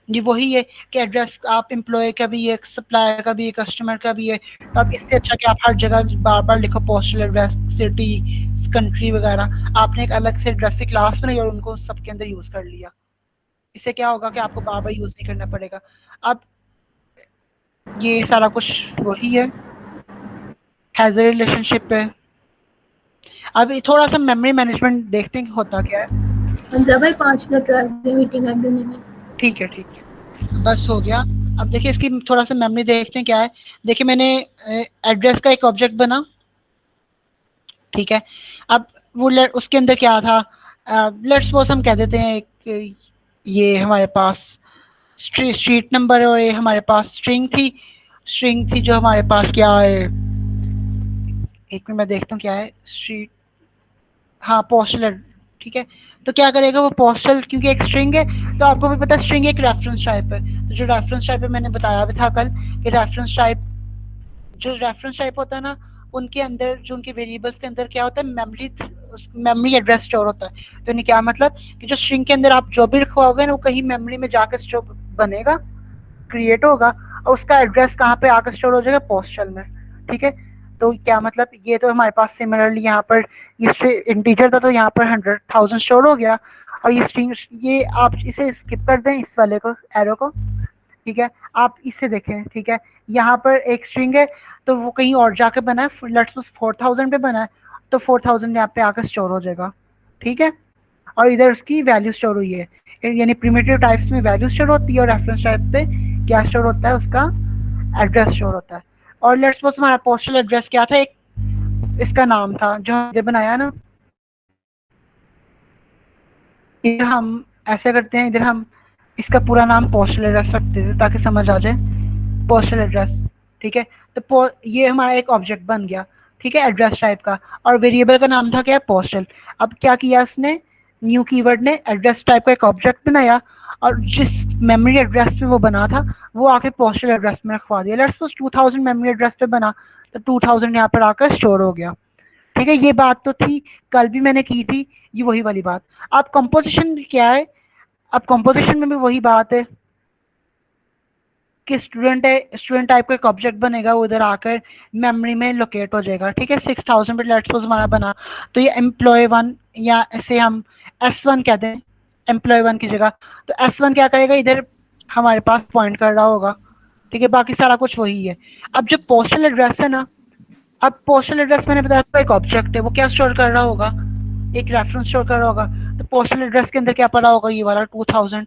जी वही है कि एड्रेस आप एम्प्लॉय का भी है, सप्लायर का भी है, कस्टमर का भी है, तो आप इससे अच्छा कि आप हर जगह बार बार लिखो पोस्टल एड्रेस, सिटी, कंट्री वगैरह, आपने एक अलग से एड्रेस की क्लास बनाई और उनको सबके अंदर यूज कर लिया। इससे क्या होगा कि आपको बार बार यूज नहीं करना पड़ेगा। अब ये सारा कुछ वही है हैजर रिलेशनशिप पे। अब थोड़ा सा मेमोरी मैनेजमेंट देखते हैं कि होता क्या है। हमजा भाई 5 मिनट रह गए मीटिंग एंड होने में। ठीक है बस हो गया। अब देखिए इसकी थोड़ा सा मेमोरी देखते हैं क्या है। देखिए मैंने एड्रेस का एक ऑब्जेक्ट बना, ठीक है। अब वो उसके अंदर क्या था, लेट्स सपोज हम कह देते हैं एक ये हमारे पास स्ट्रीट नंबर और ये हमारे पास स्ट्रिंग थी जो हमारे पास क्या है, एक मिनट मैं देखता हूँ क्या है स्ट्रीट, हाँ पोस्टल, ठीक है। तो क्या करेगा वो पोस्टल, क्योंकि एक स्ट्रिंग है तो आपको भी पता है स्ट्रिंग एक रेफरेंस टाइप है। तो जो रेफरेंस टाइप है मैंने बताया भी था कल कि रेफरेंस टाइप होता है ना, उनके अंदर जो उनके वेरिएबल्स के अंदर क्या होता है, मेमोरी एड्रेस स्टोर होता है। तो इन्हें क्या मतलब कि जो स्ट्रिंग के अंदर आप जो भी लिखवाओगे ना वो कहीं मेमोरी में जाकर स्टोर बनेगा, क्रिएट होगा और उसका एड्रेस कहाँ पे आकर स्टोर हो जाएगा, पोस्टल में, ठीक है। तो क्या मतलब, ये तो हमारे पास सिमिलरली यहाँ पर ये इंटीजर था तो यहाँ पर 100,000 स्टोर हो गया। और ये स्ट्रिंग, ये आप इसे स्किप कर दें इस वाले को, एरो को, ठीक है। आप इसे देखें, ठीक है। यहाँ पर एक स्ट्रिंग है तो वो कहीं और जाकर बना है, लेट्स सपोज 4,000 पे बना है, तो 4,000 यहाँ पे आकर स्टोर हो जाएगा, ठीक है। और इधर उसकी वैल्यू स्टोर हुई है, यानी प्रिमिटिव टाइप्स में वैल्यू स्टोर होती है और रेफरेंस टाइप पे क्या स्टोर होता है, उसका एड्रेस स्टोर होता है। और लेट्स सपोज हमारा पोस्टल एड्रेस क्या था, एक इसका नाम था जो हमने बनाया ना, इधर हम ऐसे करते हैं, इधर हम इसका पूरा नाम पोस्टल एड्रेस रखते थे ताकि समझ आ जाए, पोस्टल एड्रेस, ठीक है। तो ये हमारा एक ऑब्जेक्ट बन गया, ठीक है, एड्रेस टाइप का, और वेरिएबल का नाम था क्या, पोस्टल। अब क्या किया इसने, न्यू कीवर्ड ने एड्रेस टाइप का एक ऑब्जेक्ट बनाया और जिस मेमोरी एड्रेस पे वो बना था वो आके पोस्टल एड्रेस में रखवा दिया। लेट्स सपोज 2000 मेमोरी एड्रेस पे बना तो 2000 यहाँ पर आकर स्टोर हो गया, ठीक है। ये बात तो थी, कल भी मैंने की थी, ये वही वाली बात। अब कंपोजिशन क्या है, अब कंपोजिशन में भी वही बात है कि स्टूडेंट टाइप का एक ऑब्जेक्ट बनेगा, वो उधर आकर मेमोरी में लोकेट हो जाएगा, ठीक है। 6000 पे लेट्स सपोज हमारा बना, तो ये एम्प्लॉय 1 या ऐसे हम S1 कहते हैं एम्प्लॉय 1 की जगह, तो S1 क्या करेगा, इधर हमारे पास पॉइंट कर रहा होगा, ठीक है। बाकी सारा कुछ वही है। अब जो पोस्टल एड्रेस है ना, अब पोस्टल एड्रेस मैंने बताया था एक ऑब्जेक्ट है, वो क्या स्टोर कर रहा होगा, एक रेफरेंस स्टोर कर रहा होगा। तो पोस्टल एड्रेस के अंदर क्या पड़ा होगा, ये वाला 2000,